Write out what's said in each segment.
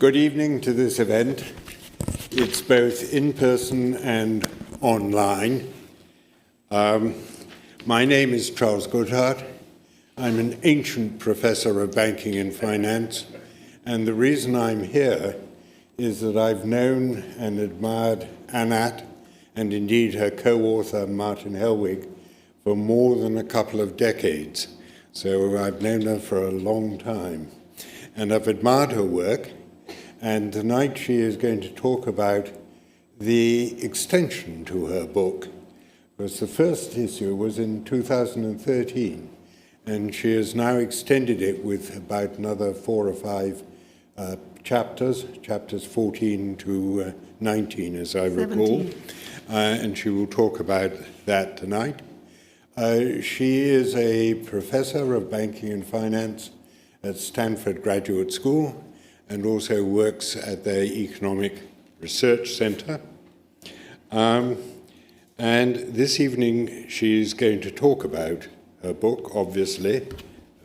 Good evening to this event. It's both in person and online. My name is Charles Goodhart. I'm an ancient professor of banking and finance, and the reason I'm here is that I've known and admired Anat, and indeed her co-author Martin Hellwig, for more than a couple of decades. So I've known her for a long time, and I've admired her work. And tonight she is going to talk about the extension to her book, because the first issue was in 2013, and she has now extended it with about another 4 or 5 chapters 14 to 19, as I recall. And she will talk about that tonight. She is a professor of banking and finance at Stanford Graduate School, and also works at the Economic Research Center. And this evening she's going to talk about her book, obviously.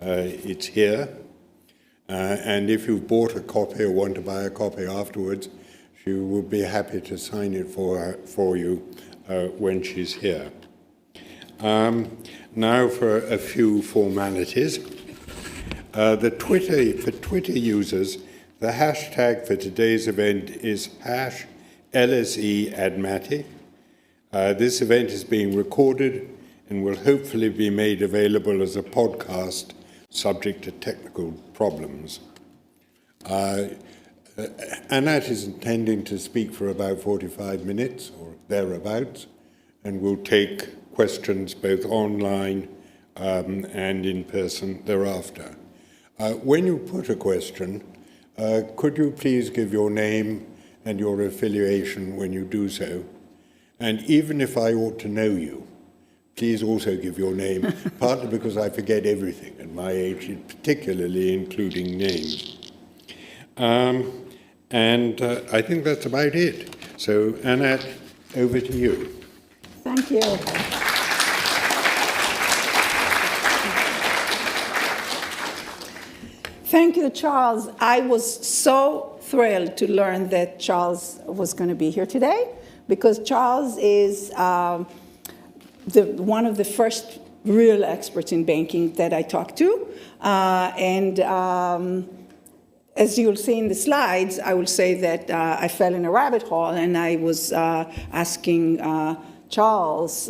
It's here. And if you've bought a copy or want to buy a copy afterwards, she will be happy to sign it for you when she's here. Now for a few formalities. For Twitter users, the hashtag for today's event is #LSE Admati. This event is being recorded and will hopefully be made available as a podcast subject to technical problems. Anat is intending to speak for about 45 minutes or thereabouts, and will take questions both online and in person thereafter. When you put a question, could you please give your name and your affiliation when you do so? And even if I ought to know you, please also give your name, partly because I forget everything at my age, particularly including names. And I think that's about it. So, Anat, over to you. Thank you. Thank you, Charles. I was so thrilled to learn that Charles was going to be here today, because Charles is one of the first real experts in banking that I talked to. As you'll see in the slides, I will say that I fell in a rabbit hole, and I was asking Charles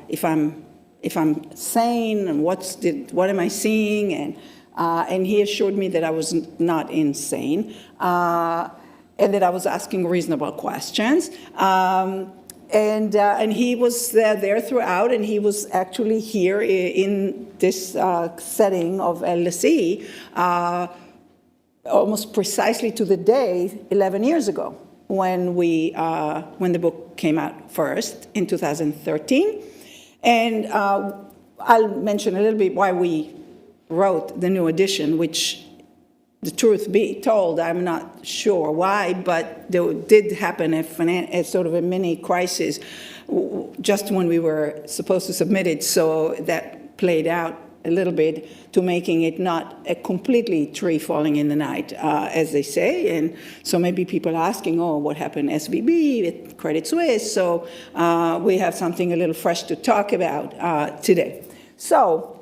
if I'm sane and what am I seeing, and he assured me that I was not insane, and that I was asking reasonable questions. And he was there throughout, and he was actually here in this setting of LSE almost precisely to the day 11 years ago, when the book came out first in 2013. And I'll mention a little bit why we wrote the new edition, which, the truth be told, I'm not sure why, but there did happen a sort of a mini crisis just when we were supposed to submit it, so that played out a little bit to making it not a completely tree falling in the night, as they say. And so maybe people are asking, oh, what happened SVB, at Credit Suisse? So we have something a little fresh to talk about today. So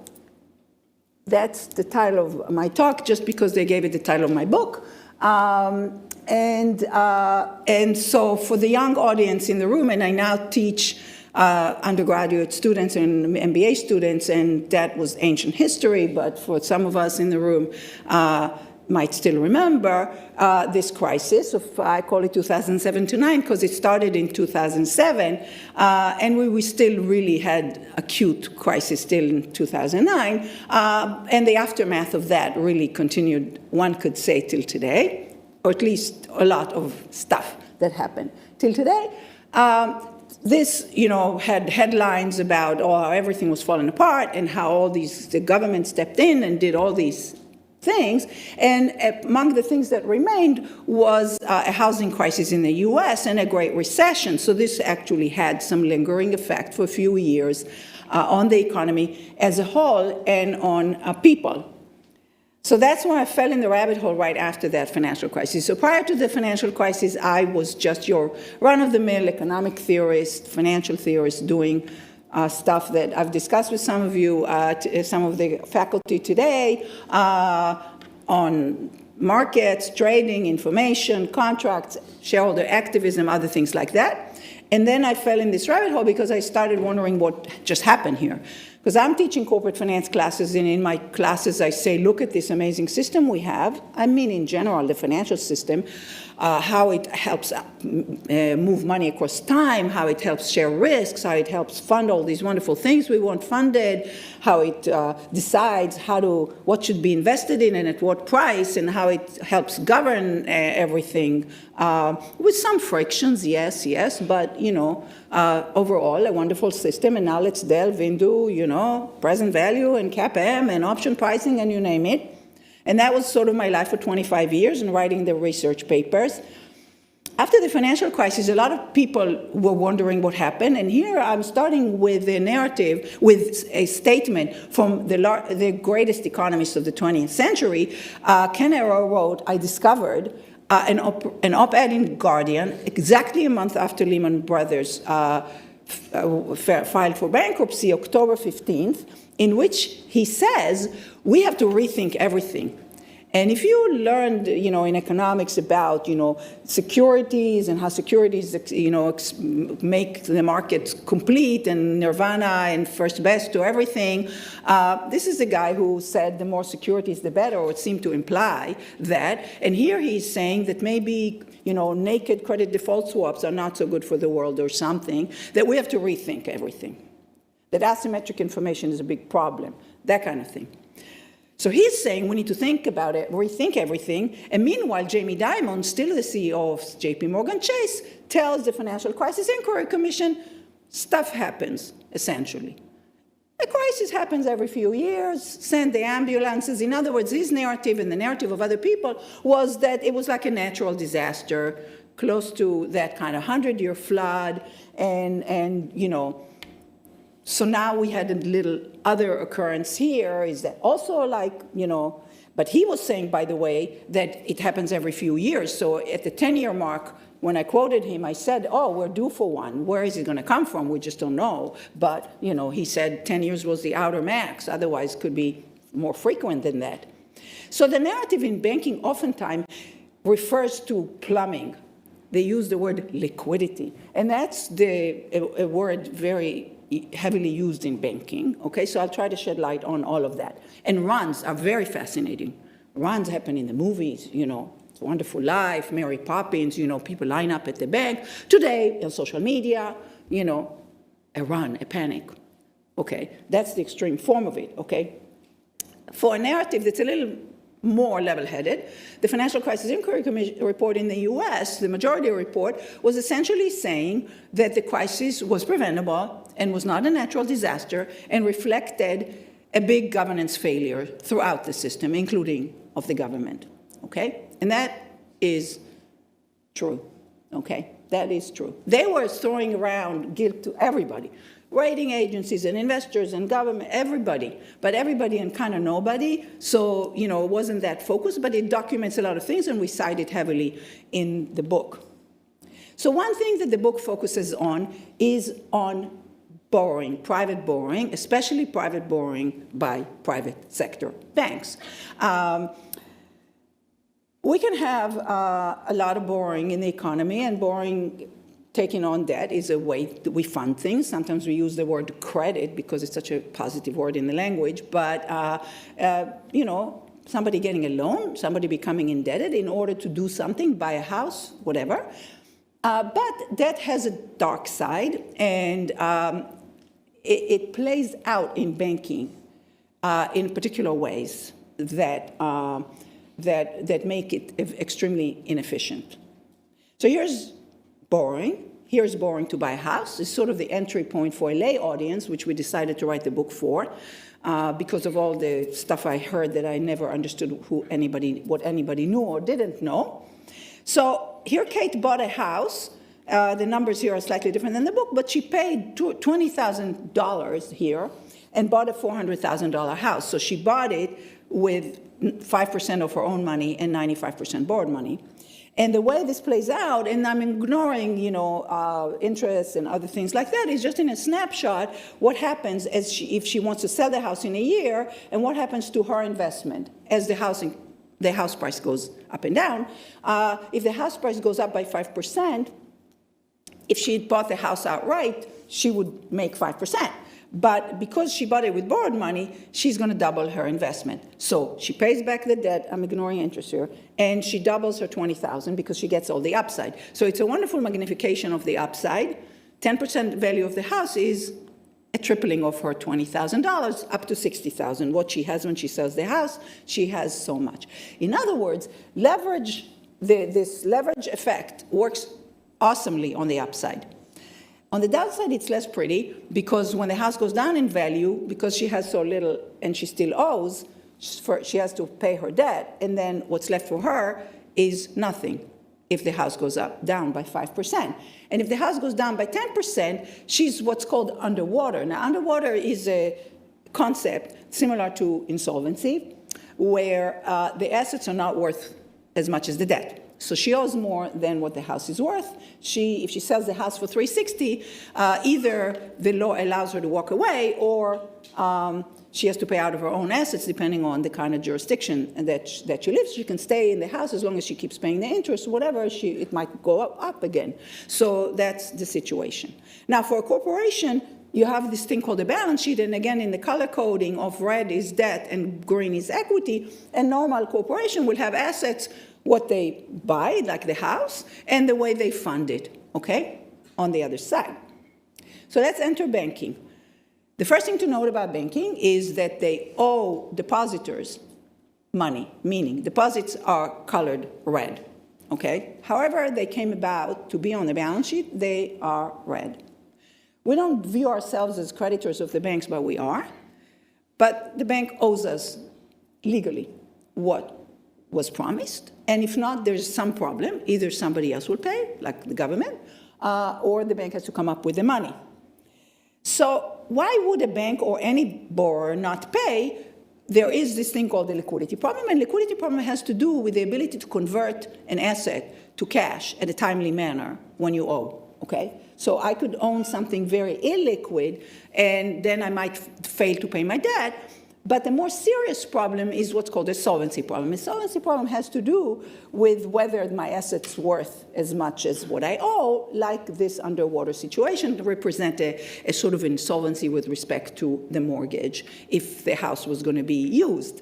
that's the title of my talk, just because they gave it the title of my book. And so for the young audience in the room, and I now teach undergraduate students and MBA students, and that was ancient history, but for some of us in the room might still remember this crisis of, I call it 2007 to 9, because it started in 2007, and we still really had acute crisis still in 2009, and the aftermath of that really continued, one could say, till today, or at least a lot of stuff that happened till today. This, had headlines about how everything was falling apart, and how the government stepped in and did all these things. And among the things that remained was a housing crisis in the US and a Great Recession. So this actually had some lingering effect for a few years on the economy as a whole and on people. So that's why I fell in the rabbit hole right after that financial crisis. So prior to the financial crisis, I was just your run-of-the-mill economic theorist, financial theorist, doing stuff that I've discussed with some of you, some of the faculty today, on markets, trading, information, contracts, shareholder activism, other things like that. And then I fell in this rabbit hole because I started wondering what just happened here. Because I'm teaching corporate finance classes, and in my classes I say, look at this amazing system we have. I mean, in general, the financial system, how it helps move money across time, how it helps share risks, how it helps fund all these wonderful things we want funded, how it decides what should be invested in and at what price, and how it helps govern everything. With some frictions, yes, but, overall, a wonderful system. And now let's delve into, present value and CAPM and option pricing and you name it. And that was sort of my life for 25 years and writing the research papers. After the financial crisis, a lot of people were wondering what happened. And here I'm starting with a narrative, with a statement from the greatest economist of the 20th century. Ken Arrow wrote, I discovered an op-ed in Guardian exactly a month after Lehman Brothers filed for bankruptcy, October 15th, in which he says, we have to rethink everything. And if you learned, in economics about, securities and how securities, make the market complete and nirvana and first best to everything, this is the guy who said the more securities, the better, or it seemed to imply that. And here he's saying that maybe, naked credit default swaps are not so good for the world or something, that we have to rethink everything. That asymmetric information is a big problem, that kind of thing. So he's saying we need to think about it, rethink everything. And meanwhile, Jamie Dimon, still the CEO of JP Morgan Chase, tells the Financial Crisis Inquiry Commission, stuff happens, essentially. A crisis happens every few years, send the ambulances. In other words, his narrative and the narrative of other people was that it was like a natural disaster, close to that kind of 100-year flood, and so now we had a little other occurrence here, is that also but he was saying, by the way, that it happens every few years. So at the 10-year mark, when I quoted him, I said, we're due for one. Where is it going to come from? We just don't know. But, he said 10 years was the outer max. Otherwise, it could be more frequent than that. So the narrative in banking oftentimes refers to plumbing. They use the word liquidity. And that's a word very heavily used in banking, okay? So I'll try to shed light on all of that. And runs are very fascinating. Runs happen in the movies, It's a Wonderful Life, Mary Poppins, people line up at the bank. Today, on social media, a run, a panic, okay? That's the extreme form of it, okay? For a narrative that's a little more level-headed, the Financial Crisis Inquiry Commission report in the US, the majority report, was essentially saying that the crisis was preventable and was not a natural disaster and reflected a big governance failure throughout the system, including of the government, okay? And that is true, okay? That is true. They were throwing around guilt to everybody, rating agencies and investors and government, everybody, but everybody and kind of nobody. So, it wasn't that focused, but it documents a lot of things, and we cite it heavily in the book. So one thing that the book focuses on is on borrowing, private borrowing, especially private borrowing by private sector banks. We can have a lot of borrowing in the economy, and taking on debt is a way that we fund things. Sometimes we use the word credit because it's such a positive word in the language, but, somebody getting a loan, somebody becoming indebted in order to do something, buy a house, whatever. But that has a dark side, and it plays out in banking in particular ways that make it extremely inefficient. So here's borrowing. Here's borrowing to buy a house. It's sort of the entry point for a lay audience, which we decided to write the book for, because of all the stuff I heard that I never understood what anybody knew or didn't know. So here Kate bought a house. The numbers here are slightly different than the book, but she paid $20,000 here, and bought a $400,000 house. So she bought it with 5% of her own money and 95% borrowed money. And the way this plays out, and I'm ignoring, interest and other things like that, is just in a snapshot what happens if she wants to sell the house in a year, and what happens to her investment as the house price goes up and down. If the house price goes up by 5%, if she had bought the house outright, she would make 5%. But because she bought it with borrowed money, she's going to double her investment. So she pays back the debt, I'm ignoring interest here, and she doubles her $20,000 because she gets all the upside. So it's a wonderful magnification of the upside. 10% value of the house is a tripling of her $20,000 up to $60,000. What she has when she sells the house, she has so much. In other words, this leverage effect works awesomely on the upside. On the downside, it's less pretty because when the house goes down in value, because she has so little and she still owes, she has to pay her debt, and then what's left for her is nothing if the house goes down by 5%. And if the house goes down by 10%, she's what's called underwater. Now, underwater is a concept similar to insolvency, where the assets are not worth as much as the debt. So she owes more than what the house is worth. If she sells the house for $360,000, either the law allows her to walk away, or she has to pay out of her own assets, depending on the kind of jurisdiction that she lives. She can stay in the house as long as she keeps paying the interest, whatever. It might go up again. So that's the situation. Now, for a corporation, you have this thing called a balance sheet, and again, in the color coding of red is debt and green is equity. A normal corporation will have assets, what they buy, like the house, and the way they fund it, okay, on the other side. So let's enter banking. The first thing to note about banking is that they owe depositors money, meaning deposits are colored red, okay? However, they came about to be on the balance sheet, they are red. We don't view ourselves as creditors of the banks, but we are. But the bank owes us legally what was promised, and if not, there's some problem. Either somebody else will pay, like the government, or the bank has to come up with the money. So why would a bank or any borrower not pay? There is this thing called the liquidity problem, and liquidity problem has to do with the ability to convert an asset to cash at a timely manner when you owe, okay? So I could own something very illiquid, and then I might fail to pay my debt. But the more serious problem is what's called a solvency problem. A solvency problem has to do with whether my asset's worth as much as what I owe, like this underwater situation, to represent a sort of insolvency with respect to the mortgage, if the house was going to be used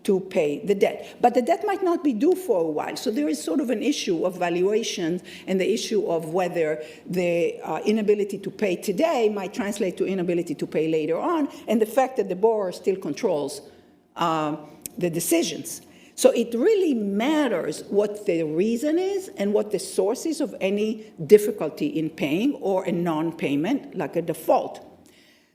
to pay the debt. But the debt might not be due for a while. So there is sort of an issue of valuation and the issue of whether the inability to pay today might translate to inability to pay later on, and the fact that the borrower still controls the decisions. So it really matters what the reason is and what the source is of any difficulty in paying or a non-payment, like a default.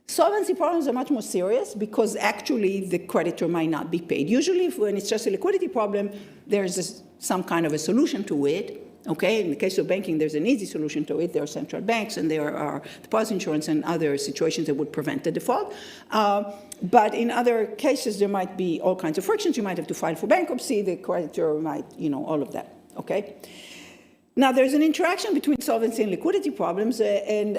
Solvency problems are much more serious because actually the creditor might not be paid. Usually when it's just a liquidity problem, there's some kind of a solution to it, okay? In the case of banking, there's an easy solution to it. There are central banks and there are deposit insurance and other situations that would prevent the default. But in other cases, there might be all kinds of frictions. You might have to file for bankruptcy. The creditor might, all of that, okay? Now, there's an interaction between solvency and liquidity problems, and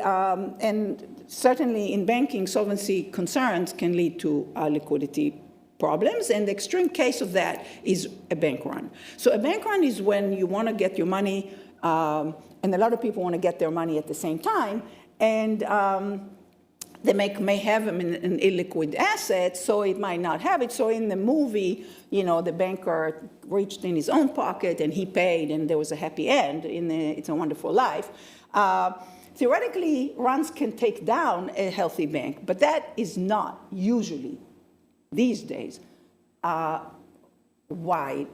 certainly in banking, solvency concerns can lead to liquidity problems, and the extreme case of that is a bank run. So a bank run is when you want to get your money, and a lot of people want to get their money at the same time, and they may have an illiquid asset, so it might not have it. So in the movie, the banker reached in his own pocket and he paid, and there was a happy end in It's a Wonderful Life. Theoretically, runs can take down a healthy bank, but that is not usually, these days, why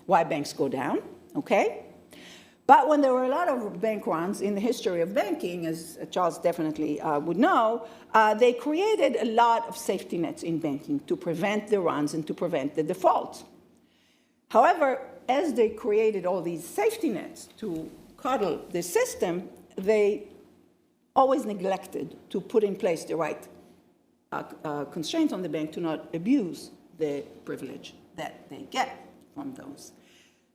banks go down, okay? But when there were a lot of bank runs in the history of banking, as Charles definitely would know, they created a lot of safety nets in banking to prevent the runs and to prevent the defaults. However, as they created all these safety nets to cuddle the system, they always neglected to put in place the right constraints on the bank to not abuse the privilege that they get from those.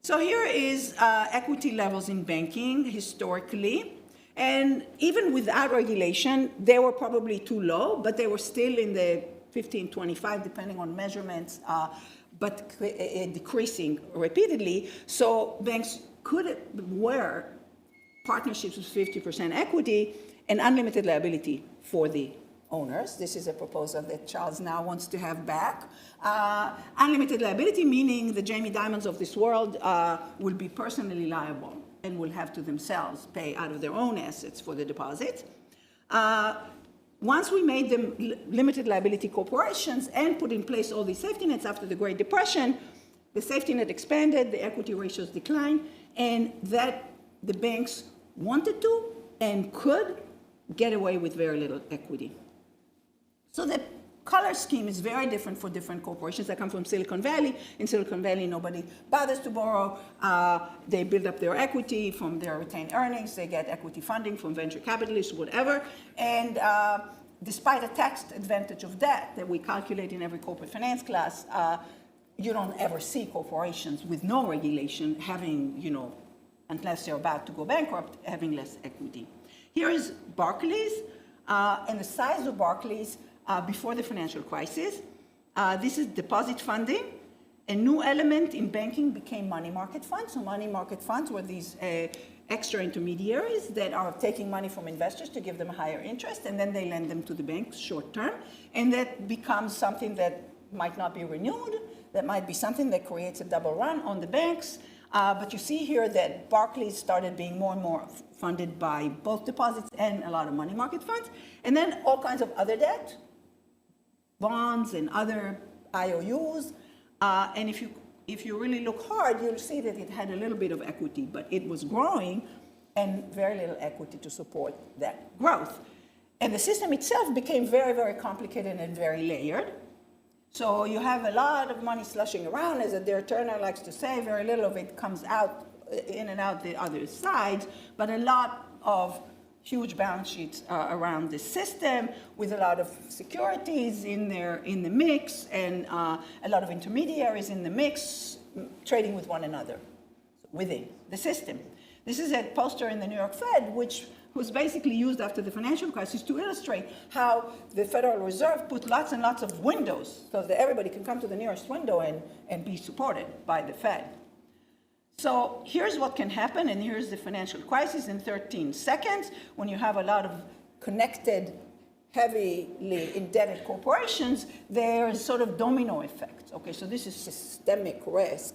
So here is equity levels in banking historically. And even without regulation, they were probably too low, but they were still in the 15, 25, depending on measurements, but decreasing repeatedly. So banks could wear partnerships with 50% equity and unlimited liability for the owners. This is a proposal that Charles now wants to have back. Unlimited liability, meaning the Jamie Dimons of this world will be personally liable and will have to themselves pay out of their own assets for the deposit. Once we made them limited liability corporations and put in place all these safety nets after the Great Depression, the safety net expanded, the equity ratios declined, and that the banks wanted to and could get away with very little equity. So the color scheme is very different for different corporations. I come from Silicon Valley. In Silicon Valley, nobody bothers to borrow. They build up their equity from their retained earnings. They get equity funding from venture capitalists, whatever. And despite a tax advantage of that we calculate in every corporate finance class, you don't ever see corporations with no regulation having, unless they're about to go bankrupt, having less equity. Here is Barclays, and the size of Barclays before the financial crisis. This is deposit funding. A new element in banking became money market funds. So money market funds were these extra intermediaries that are taking money from investors to give them a higher interest, and then they lend them to the banks short term. And that becomes something that might not be renewed. That might be something that creates a double run on the banks. But you see here that Barclays started being more and more funded by both deposits and a lot of money market funds. And then all kinds of other debt, bonds and other IOUs. And if you really look hard, you'll see that it had a little bit of equity, but it was growing and very little equity to support that growth. And the system itself became very, very complicated and very layered. So you have a lot of money slushing around, as Adair Turner likes to say. Very little of it comes out, in and out the other side, but a lot of huge balance sheets around the system with a lot of securities in the mix and a lot of intermediaries in the mix trading with one another within the system. This is a poster in the New York Fed, which was basically used after the financial crisis to illustrate how the Federal Reserve put lots and lots of windows so that everybody can come to the nearest window and be supported by the Fed. So here's what can happen, and here's the financial crisis in 13 seconds. When you have a lot of connected, heavily indebted corporations, there's sort of domino effect. Okay, so this is systemic risk,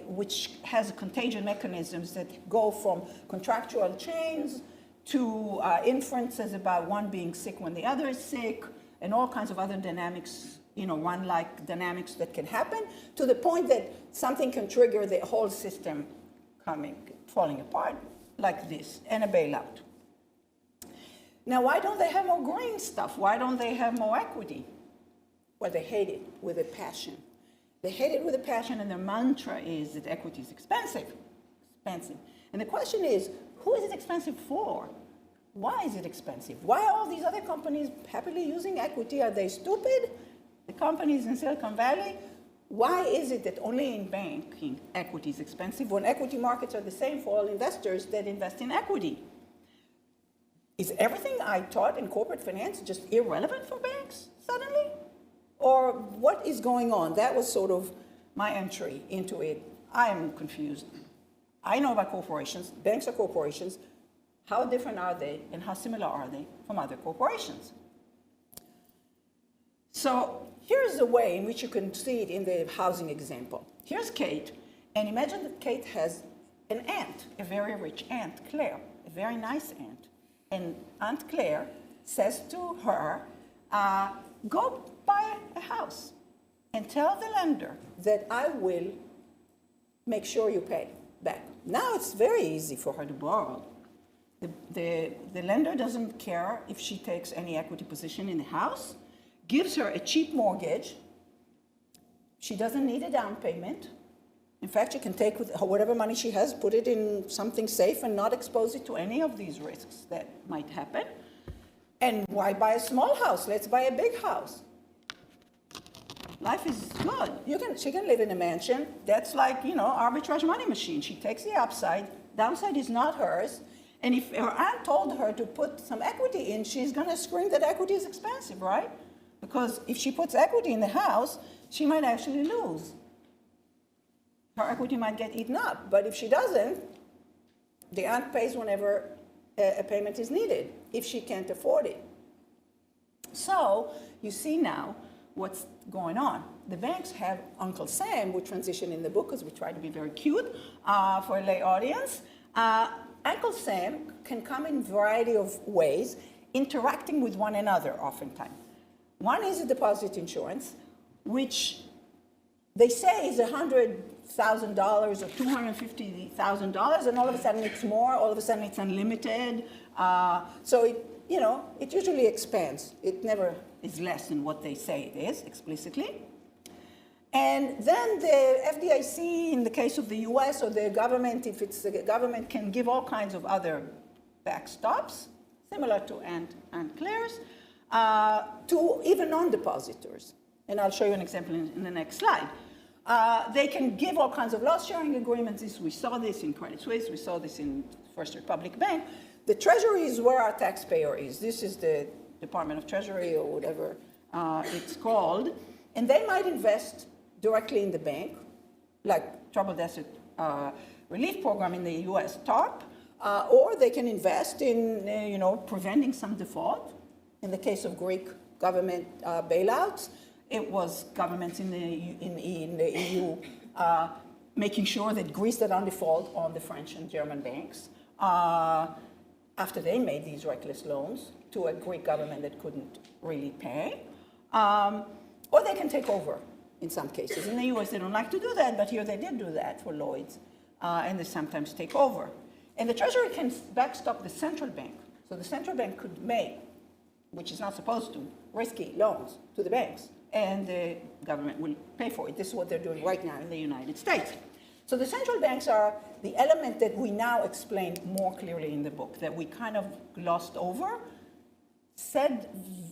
which has contagion mechanisms that go from contractual chains to inferences about one being sick when the other is sick, and all kinds of other dynamics, one-like dynamics that can happen, to the point that something can trigger the whole system falling apart like this, and a bailout. Now, why don't they have more green stuff? Why don't they have more equity? Well, they hate it with a passion. They hate it with a passion, and their mantra is that equity is expensive. Expensive. And the question is, who is it expensive for? Why is it expensive? Why are all these other companies happily using equity? Are they stupid? The companies in Silicon Valley? Why is it that only in banking equity is expensive when equity markets are the same for all investors that invest in equity? Is everything I taught in corporate finance just irrelevant for banks suddenly? Or what is going on? That was sort of my entry into it. I am confused. I know about corporations. Banks are corporations. How different are they and how similar are they from other corporations? So here's a way in which you can see it in the housing example. Here's Kate, and imagine that Kate has an aunt, a very rich aunt, Claire, a very nice aunt. And Aunt Claire says to her, go buy a house and tell the lender that I will make sure you pay back. Now it's very easy for her to borrow. The lender doesn't care if she takes any equity position in the house, gives her a cheap mortgage. She doesn't need a down payment. In fact, she can take whatever money she has, put it in something safe and not expose it to any of these risks that might happen. And why buy a small house? Let's buy a big house. Life is good. She can live in a mansion. That's like, arbitrage money machine. She takes the upside. Downside is not hers. And if her aunt told her to put some equity in, she's going to scream that equity is expensive, right? Because if she puts equity in the house, she might actually lose. Her equity might get eaten up. But if she doesn't, the aunt pays whenever a payment is needed, if she can't afford it. So you see now what's going on. The banks have Uncle Sam, we transition in the book because we try to be very cute for a lay audience. Uncle Sam can come in a variety of ways, interacting with one another oftentimes. One is a deposit insurance, which they say is $100,000 or $250,000, and all of a sudden it's more, all of a sudden it's unlimited. So it usually expands. It never is less than what they say it is explicitly. And then the FDIC, in the case of the US, or the government, if it's the government, can give all kinds of other backstops, similar to Aunt Claire's, to even non-depositors. And I'll show you an example in the next slide. They can give all kinds of loss-sharing agreements. We saw this in Credit Suisse. We saw this in First Republic Bank. The Treasury is where our taxpayer is. This is the Department of Treasury or whatever it's called. And they might invest directly in the bank, like Troubled Asset Relief Program in the US, TARP, or they can invest in preventing some default. In the case of Greek government bailouts, it was governments in the EU making sure that Greece did not default on the French and German banks after they made these reckless loans to a Greek government that couldn't really pay. Or they can take over in some cases. In the US, they don't like to do that, but here they did do that for Lloyd's, and they sometimes take over. And the Treasury can backstop the central bank. So the central bank could make, which is not supposed to, risky loans to the banks, and the government will pay for it. This is what they're doing right now in the United States. So the central banks are the element that we now explain more clearly in the book, that we kind of glossed over, said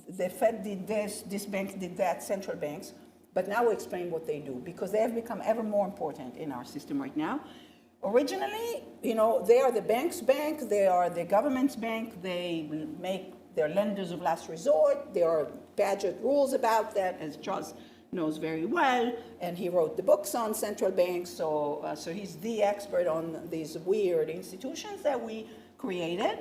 the Fed did this bank did that, central banks, but now we explain what they do, because they have become ever more important in our system right now. Originally, they are the bank's bank, they are the government's bank, they're lenders of last resort, there are badgered rules about that, as Charles knows very well, and he wrote the books on central banks, so he's the expert on these weird institutions that we created.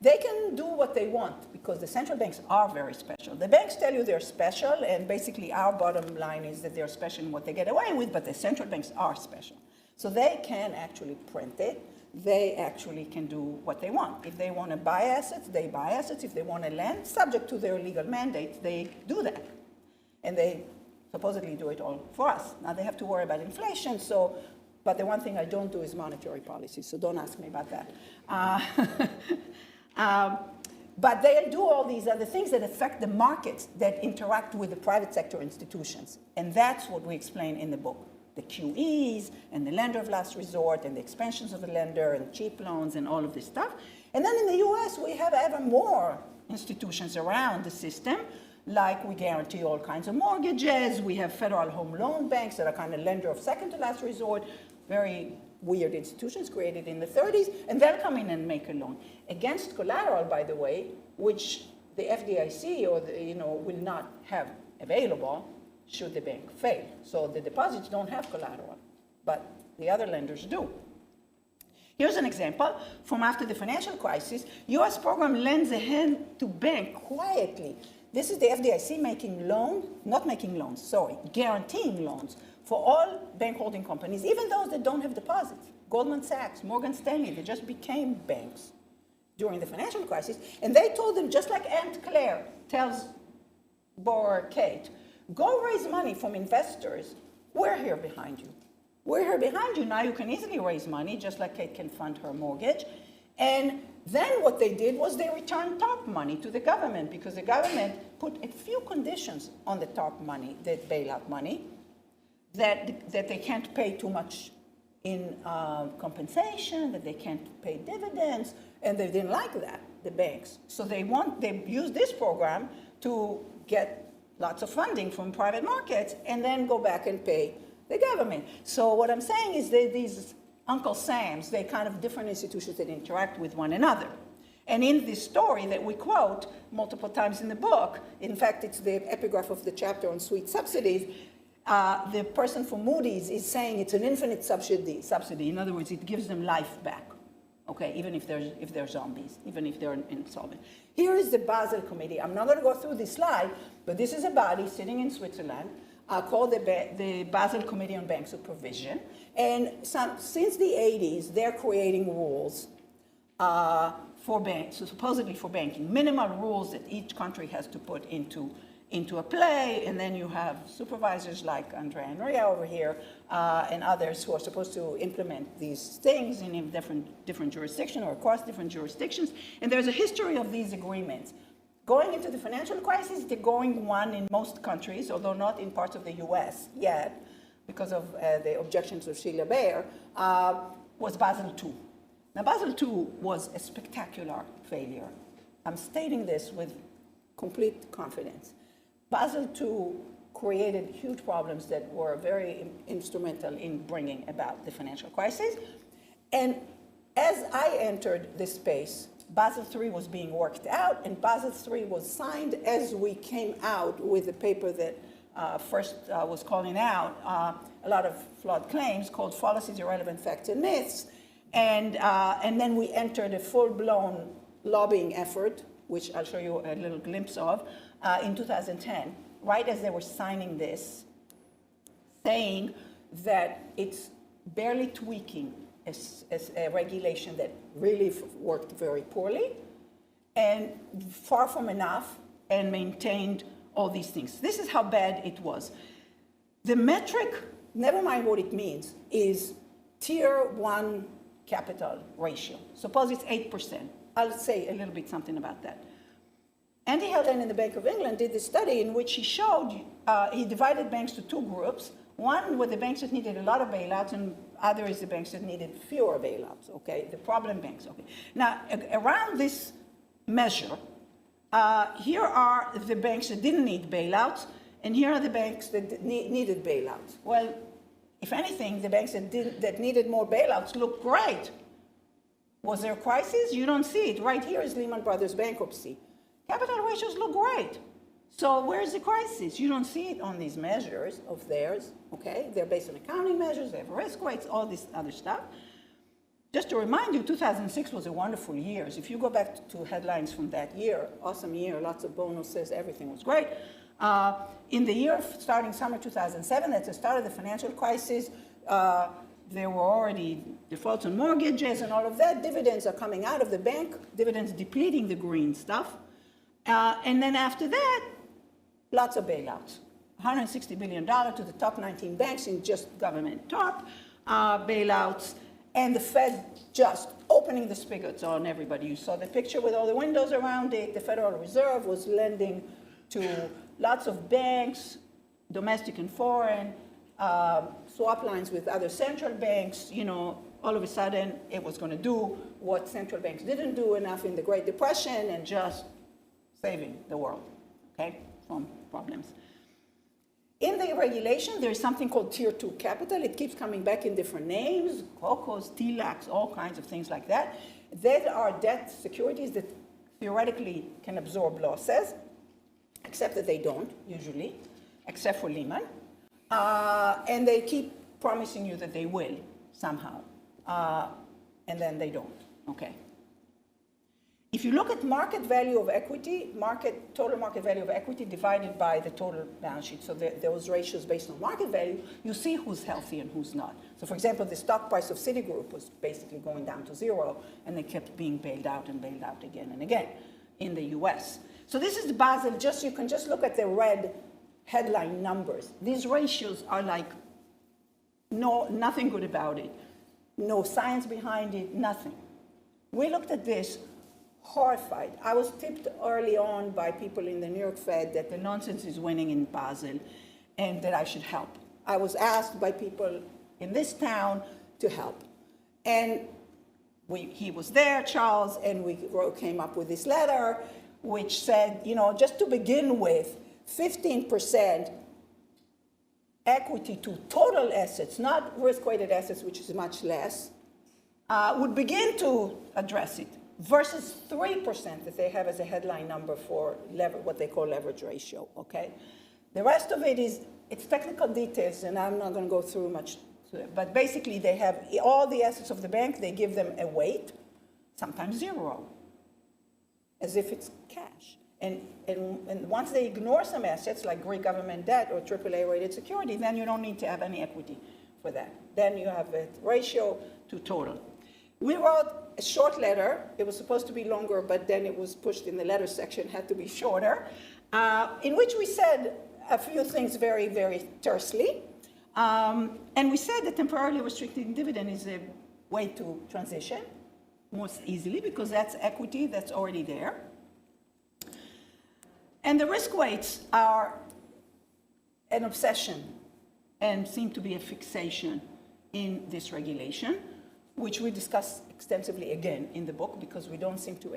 They can do what they want, because the central banks are very special. The banks tell you they're special, and basically our bottom line is that they're special in what they get away with, but the central banks are special. So they can actually print it. They actually can do what they want. If they want to buy assets, they buy assets. If they want to lend, subject to their legal mandates, they do that. And they supposedly do it all for us. Now they have to worry about inflation, but the one thing I don't do is monetary policy, so don't ask me about that. But they do all these other things that affect the markets that interact with the private sector institutions. And that's what we explain in the book. The QEs and the lender of last resort and the expansions of the lender and cheap loans and all of this stuff. And then in the US, we have ever more institutions around the system, like we guarantee all kinds of mortgages. We have federal home loan banks that are kind of lender of second to last resort, very weird institutions created in the 30s, and they'll come in and make a loan against collateral, by the way, which the FDIC will not have available should the bank fail. So the deposits don't have collateral, but the other lenders do. Here's an example from after the financial crisis. US program lends a hand to bank quietly. This is the FDIC guaranteeing loans for all bank holding companies, even those that don't have deposits. Goldman Sachs, Morgan Stanley, they just became banks during the financial crisis. And they told them, just like Aunt Claire tells borrower Kate, go raise money from investors. We're here behind you. We're here behind you. Now you can easily raise money, just like Kate can fund her mortgage. And then what they did was they returned TARP money to the government, because the government put a few conditions on the TARP money, that bailout money, that they can't pay too much in compensation, that they can't pay dividends, and they didn't like that. the banks. So they use this program to get lots of funding from private markets and then go back and pay the government. So what I'm saying is that these Uncle Sams, they're kind of different institutions that interact with one another. And in this story that we quote multiple times in the book, in fact, it's the epigraph of the chapter on sweet subsidies, the person from Moody's is saying it's an infinite subsidy. In other words, it gives them life back, okay, even if they're zombies, even if they're insolvent. Here is the Basel Committee. I'm not going to go through this slide, but this is a body sitting in Switzerland called the Basel Committee on Bank Supervision. And since the 80s, they're creating rules for banks, so supposedly for banking, minimal rules that each country has to put into a play, and then you have supervisors like Andrea and Maria over here and others who are supposed to implement these things in different jurisdictions or across different jurisdictions. And there's a history of these agreements. Going into the financial crisis, the going one in most countries, although not in parts of the US yet, because of the objections of Sheila Bair, was Basel II. Now, Basel II was a spectacular failure. I'm stating this with complete confidence. Basel II created huge problems that were very instrumental in bringing about the financial crisis. And as I entered this space, Basel III was being worked out, and Basel III was signed as we came out with the paper that first was calling out a lot of flawed claims called Fallacies, Irrelevant Facts, and Myths. And then we entered a full-blown lobbying effort, which I'll show you a little glimpse of, in 2010, right as they were signing this, saying that it's barely tweaking a regulation that really worked very poorly and far from enough and maintained all these things. This is how bad it was. The metric, never mind what it means, is tier 1 capital ratio. Suppose it's 8%. I'll say a little bit something about that. Andy Haldane in the Bank of England did this study in which he showed, he divided banks to two groups. One were the banks that needed a lot of bailouts, and other is the banks that needed fewer bailouts, okay? The problem banks, okay? Now, around this measure, here are the banks that didn't need bailouts, and here are the banks that needed bailouts. Well, if anything, the banks that needed more bailouts look great. Was there a crisis? You don't see it. Right here is Lehman Brothers bankruptcy. Capital ratios look great. So where's the crisis? You don't see it on these measures of theirs, okay? They're based on accounting measures, they have risk weights, all this other stuff. Just to remind you, 2006 was a wonderful year. So if you go back to headlines from that year, awesome year, lots of bonuses, everything was great. In the year starting summer 2007, at the start of the financial crisis, there were already defaults on mortgages and all of that. Dividends are coming out of the bank, dividends depleting the green stuff. And then after that, lots of bailouts. $160 billion to the top 19 banks in just government top bailouts. And the Fed just opening the spigots on everybody. You saw the picture with all the windows around it. The Federal Reserve was lending to lots of banks, domestic and foreign, swap lines with other central banks. You know, all of a sudden, it was going to do what central banks didn't do enough in the Great Depression and just saving the world, okay, from problems. In the regulation, there is something called Tier 2 capital. It keeps coming back in different names, COCOs, TLACs, all kinds of things like that. There are debt securities that theoretically can absorb losses, except that they don't, usually, except for Lehman. And they keep promising you that they will, somehow. And then they don't, okay? If you look at market value of equity, total market value of equity divided by the total balance sheet, so those ratios based on market value, you see who's healthy and who's not. So for example, the stock price of Citigroup was basically going down to zero, and they kept being bailed out again and again in the US. So this is the Basel, you can just look at the red headline numbers. These ratios are like, nothing good about it. No science behind it, nothing. We looked at this horrified. I was tipped early on by people in the New York Fed that the nonsense is winning in Basel and that I should help. I was asked by people in this town to help. And he was there, Charles, and we came up with this letter, which said, just to begin with, 15% equity to total assets, not risk-weighted assets, which is much less, would begin to address it, versus 3% that they have as a headline number for what they call leverage ratio, okay? The rest of it it's technical details, and I'm not going to go through much to it, but basically they have all the assets of the bank, they give them a weight, sometimes 0, as if it's cash. And once they ignore some assets, like Greek government debt or AAA-rated security, then you don't need to have any equity for that. Then you have a ratio to total. We wrote a short letter. It was supposed to be longer, but then it was pushed in the letter section, had to be shorter, in which we said a few things very, very tersely. And we said that temporarily restricting dividend is a way to transition most easily, because that's equity that's already there. And the risk weights are an obsession and seem to be a fixation in this regulation, which we discuss extensively again in the book, because we don't seem to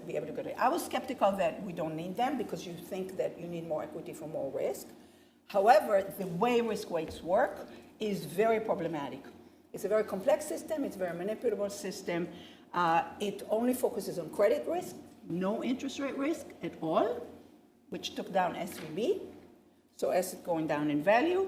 be able to get it. I was skeptical that we don't need them, because you think that you need more equity for more risk. However, the way risk weights work is very problematic. It's a very complex system. It's a very manipulable system. It only focuses on credit risk, no interest rate risk at all, which took down SVB, so asset going down in value.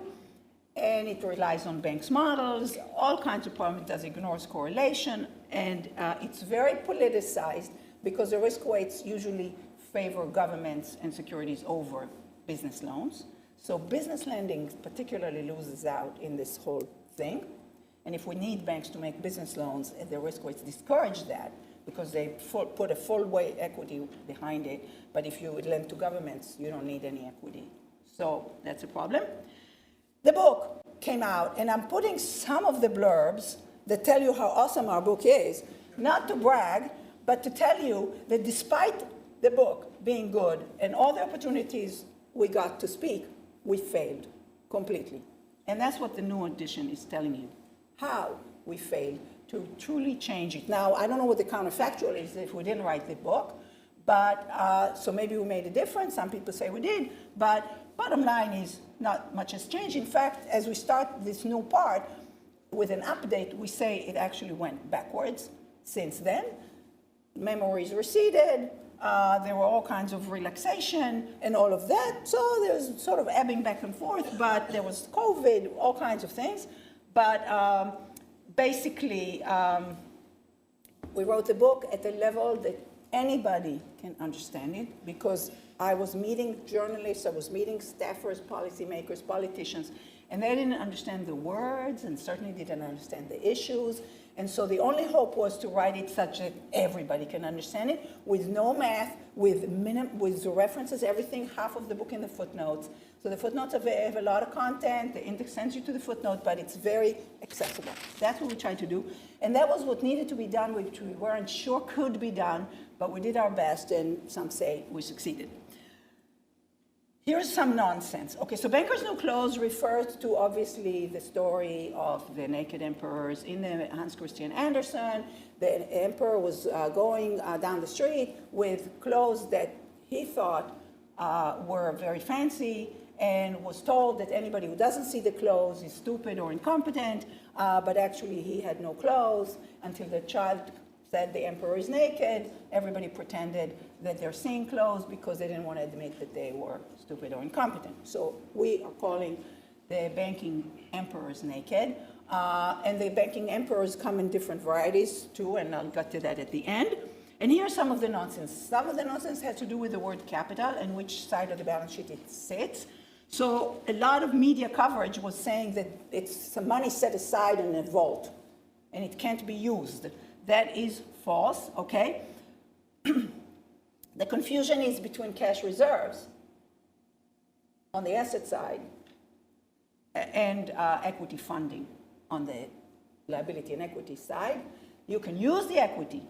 And it relies on banks' models, all kinds of problems. It does ignores correlation, and it's very politicized, because the risk weights usually favor governments and securities over business loans. So business lending particularly loses out in this whole thing. And if we need banks to make business loans, the risk weights discourage that, because they put a full weight equity behind it. But if you would lend to governments, you don't need any equity. So that's a problem. The book came out, and I'm putting some of the blurbs that tell you how awesome our book is, not to brag, but to tell you that despite the book being good and all the opportunities we got to speak, we failed completely. And that's what the new edition is telling you, how we failed to truly change it. Now, I don't know what the counterfactual is if we didn't write the book, but so maybe we made a difference. Some people say we did, but bottom line is not much has changed. In fact, as we start this new part with an update, we say it actually went backwards since then. Memories receded. There were all kinds of relaxation and all of that. So there's sort of ebbing back and forth, but there was COVID, all kinds of things. But basically, we wrote the book at a level that anybody can understand it, because I was meeting journalists, I was meeting staffers, policymakers, politicians, and they didn't understand the words and certainly didn't understand the issues. And so the only hope was to write it such that everybody can understand it, with no math, with the references, everything, half of the book in the footnotes. So the footnotes have a lot of content, the index sends you to the footnote, but it's very accessible. That's what we tried to do. And that was what needed to be done, which we weren't sure could be done, but we did our best, and some say we succeeded. Here's some nonsense. Okay, so Banker's New Clothes refers to, obviously, the story of the naked emperors in the Hans Christian Andersen. The emperor was going down the street with clothes that he thought were very fancy, and was told that anybody who doesn't see the clothes is stupid or incompetent, but actually he had no clothes until the child said the emperor is naked. Everybody pretended that they're seeing clothes because they didn't want to admit that they were stupid or incompetent. So we are calling the banking emperors naked. And the banking emperors come in different varieties too, and I'll get to that at the end. And here's some of the nonsense. Some of the nonsense has to do with the word capital and which side of the balance sheet it sits. So a lot of media coverage was saying that it's some money set aside in a vault and it can't be used. That is false, okay? The confusion is between cash reserves on the asset side and equity funding on the liability and equity side. You can use the equity.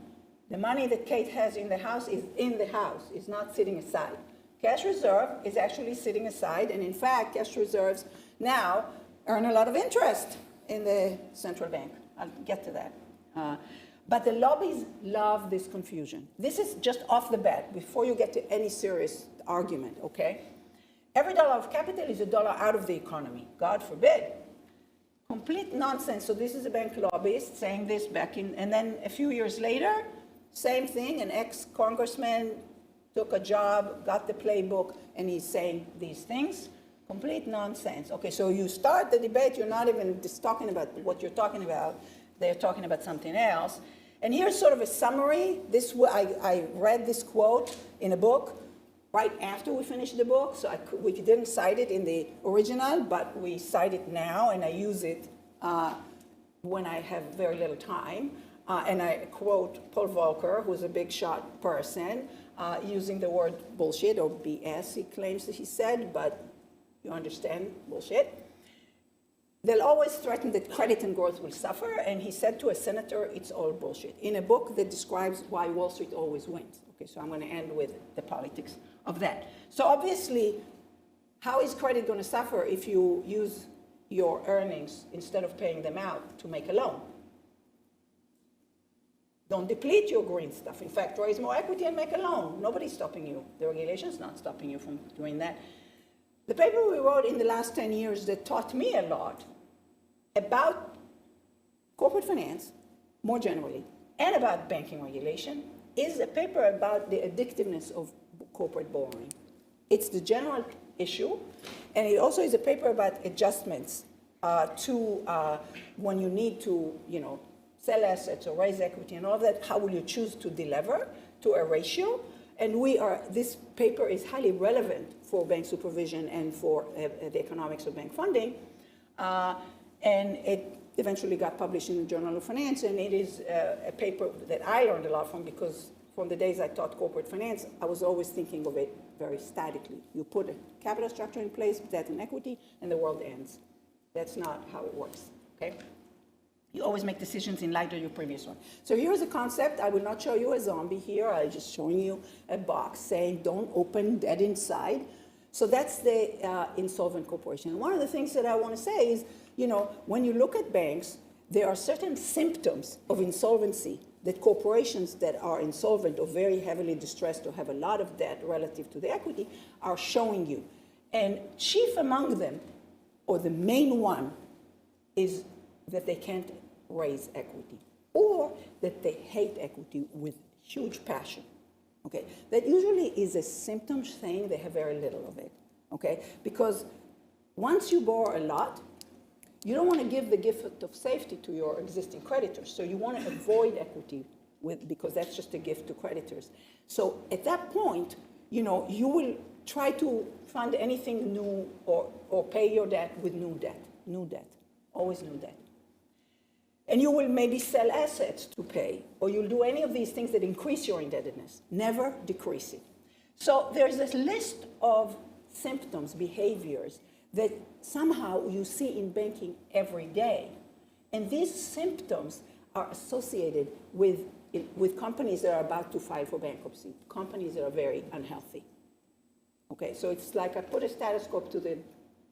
The money that Kate has in the house is in the house, is not sitting aside. Cash reserve is actually sitting aside, and in fact, cash reserves now earn a lot of interest in the central bank. I'll get to that. But the lobbies love this confusion. This is just off the bat, before you get to any serious argument, okay? Every dollar of capital is a dollar out of the economy. God forbid. Complete nonsense. So this is a bank lobbyist saying this back in, and then a few years later, same thing, an ex-congressman took a job, got the playbook, and he's saying these things. Complete nonsense. Okay, so you start the debate, you're not even just talking about what you're talking about, they're talking about something else. And here's sort of a summary. I read this quote in a book right after we finished the book, so we didn't cite it in the original, but we cite it now, and I use it when I have very little time. And I quote Paul Volcker, who's a big shot person, using the word bullshit, or BS, he claims that he said, but you understand, bullshit. They'll always threaten that credit and growth will suffer, and he said to a senator, it's all bullshit, in a book that describes why Wall Street always wins. Okay, so I'm going to end with the politics of that. So obviously, how is credit going to suffer if you use your earnings instead of paying them out to make a loan? Don't deplete your green stuff. In fact, raise more equity and make a loan. Nobody's stopping you. The regulation's not stopping you from doing that. The paper we wrote in the last 10 years that taught me a lot about corporate finance, more generally, and about banking regulation, is a paper about the addictiveness of corporate borrowing. It's the general issue, and it also is a paper about adjustments to when you need to, sell assets or raise equity and all of that. How will you choose to delever to a ratio? And this paper is highly relevant for bank supervision and for the economics of bank funding. And it eventually got published in the Journal of Finance, and it is a paper that I learned a lot from, because from the days I taught corporate finance, I was always thinking of it very statically. You put a capital structure in place, debt and equity, and the world ends. That's not how it works, okay? You always make decisions in light of your previous one. So here's a concept. I will not show you a zombie here. I'm just showing you a box saying don't open dead inside. So that's the insolvent corporation. And one of the things that I want to say is, when you look at banks, there are certain symptoms of insolvency that corporations that are insolvent or very heavily distressed or have a lot of debt relative to the equity are showing you. And chief among them, or the main one, is that they can't raise equity, or that they hate equity with huge passion. Okay, that usually is a symptom saying they have very little of it. Okay, because once you borrow a lot, you don't want to give the gift of safety to your existing creditors. So you want to avoid equity because that's just a gift to creditors. So at that point, you will try to fund anything new or pay your debt with new debt, always new debt. And you will maybe sell assets to pay, or you'll do any of these things that increase your indebtedness, never decrease it. So there's this list of symptoms, behaviors, that somehow you see in banking every day. And these symptoms are associated with companies that are about to file for bankruptcy, companies that are very unhealthy. Okay, so it's like I put a stethoscope to the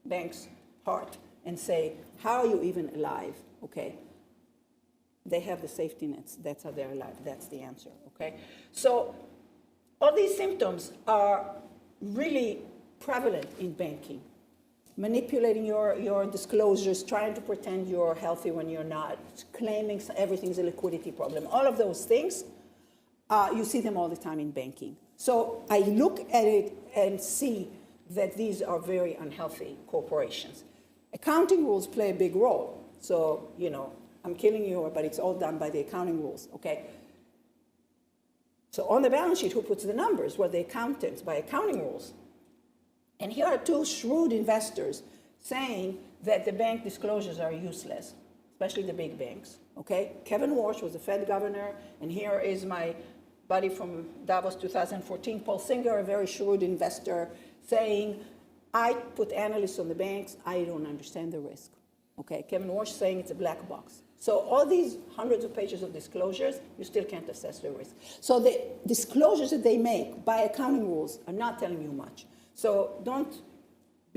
bank's heart and say, how are you even alive? Okay. They have the safety nets. That's how they're alive. That's the answer, okay? So all these symptoms are really prevalent in banking. Manipulating your disclosures, trying to pretend you're healthy when you're not, claiming everything's a liquidity problem. All of those things, you see them all the time in banking. So I look at it and see that these are very unhealthy corporations. Accounting rules play a big role. So, I'm killing you, but it's all done by the accounting rules, okay? So on the balance sheet, who puts the numbers? Well, the accountants, by accounting rules. And here are two shrewd investors saying that the bank disclosures are useless, especially the big banks, okay? Kevin Warsh was the Fed governor, and here is my buddy from Davos 2014, Paul Singer, a very shrewd investor, saying, I put analysts on the banks, I don't understand the risk. Okay, Kevin Warsh saying it's a black box. So all these hundreds of pages of disclosures, you still can't assess the risk. So the disclosures that they make by accounting rules are not telling you much. So don't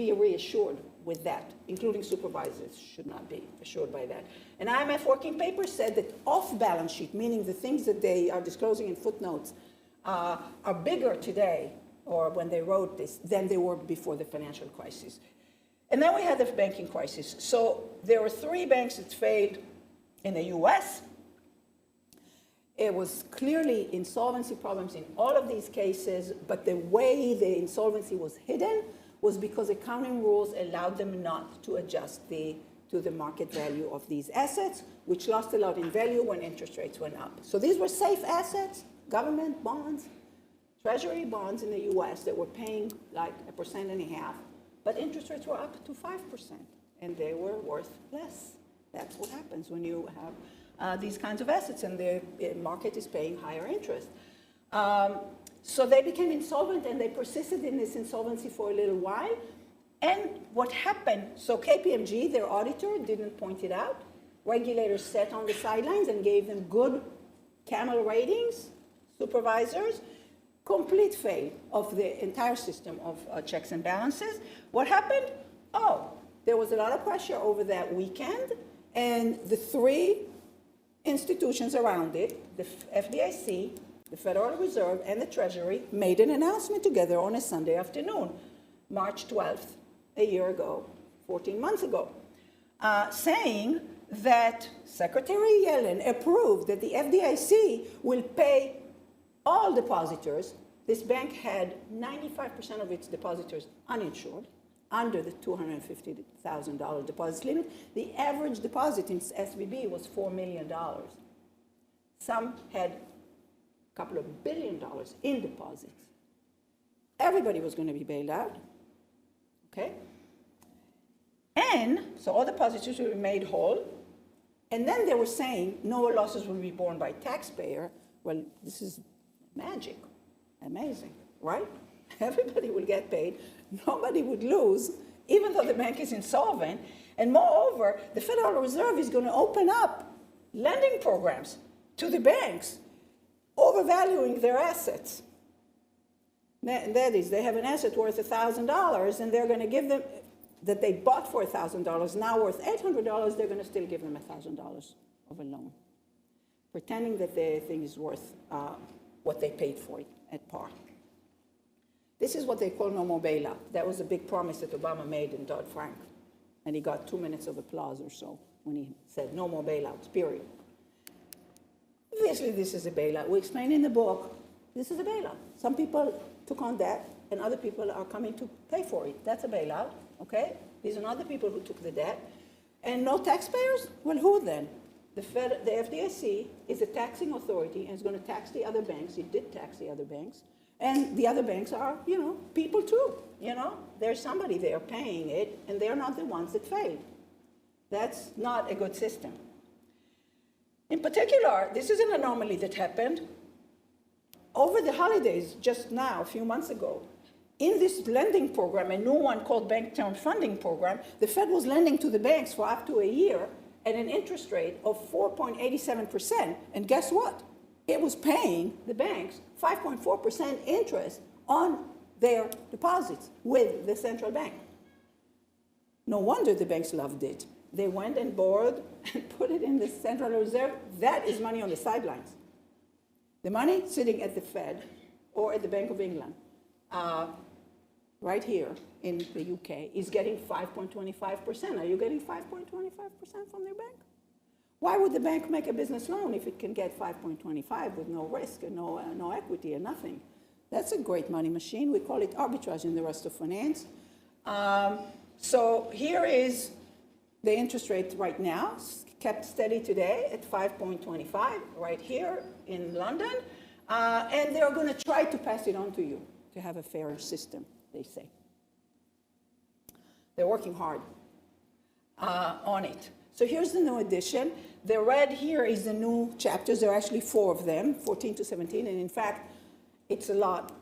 be reassured with that, including supervisors should not be assured by that. An IMF working paper said that off-balance sheet, meaning the things that they are disclosing in footnotes, are bigger today, or when they wrote this, than they were before the financial crisis. And then we had the banking crisis. So there were 3 banks that failed in the US. It was clearly insolvency problems in all of these cases, but the way the insolvency was hidden was because accounting rules allowed them not to adjust to the market value of these assets, which lost a lot in value when interest rates went up. So these were safe assets, government bonds, treasury bonds in the US that were paying like 1.5%, but interest rates were up to 5%, and they were worth less. That's what happens when you have these kinds of assets and the market is paying higher interest. So they became insolvent and they persisted in this insolvency for a little while. And what happened, so KPMG, their auditor, didn't point it out. Regulators sat on the sidelines and gave them good camel ratings, supervisors, complete fail of the entire system of checks and balances. What happened? Oh, there was a lot of pressure over that weekend, and the 3 institutions around it, the FDIC, the Federal Reserve, and the Treasury, made an announcement together on a Sunday afternoon, March 12th, a year ago, 14 months ago, saying that Secretary Yellen approved that the FDIC will pay all depositors. This bank had 95% of its depositors uninsured, under the $250,000 deposit limit. The average deposit in SVB was $4 million. Some had a couple of $1 billion in deposits. Everybody was going to be bailed out, okay? And so all depositors will be made whole. And then they were saying no losses will be borne by taxpayer. Well, this is magic, amazing, right? Everybody will get paid, nobody would lose, even though the bank is insolvent. And moreover, the Federal Reserve is going to open up lending programs to the banks, overvaluing their assets. That is, they have an asset worth $1,000, and they're going to give them, that they bought for $1,000, now worth $800, they're going to still give them $1,000 of a loan, pretending that the thing is worth what they paid for it at par. This is what they call no more bailout. That was a big promise that Obama made in Dodd-Frank. And he got 2 minutes of applause or so when he said no more bailouts, period. Obviously, this is a bailout. We explain in the book, this is a bailout. Some people took on debt, and other people are coming to pay for it. That's a bailout, okay? These are not the people who took the debt. And no taxpayers? Well, who then? The FDIC is a taxing authority and is going to tax the other banks. It did tax the other banks. And the other banks are, people too, There's somebody there paying it, and they're not the ones that failed. That's not a good system. In particular, this is an anomaly that happened over the holidays just now, a few months ago. In this lending program, a new one called Bank Term Funding Program, the Fed was lending to the banks for up to a year at an interest rate of 4.87%. And guess what? It was paying the banks 5.4% interest on their deposits with the central bank. No wonder the banks loved it. They went and borrowed and put it in the Central Reserve. That is money on the sidelines. The money sitting at the Fed or at the Bank of England, right here in the UK, is getting 5.25%. Are you getting 5.25% from their bank? Why would the bank make a business loan if it can get 5.25 with no risk and no equity and nothing? That's a great money machine. We call it arbitrage in the rest of finance. So here is the interest rate right now, kept steady today at 5.25 right here in London. And they're going to try to pass it on to you to have a fairer system, they say. They're working hard on it. So here's the new edition. The red here is the new chapters. There are actually 4 of them, 14 to 17. And in fact, it's a lot.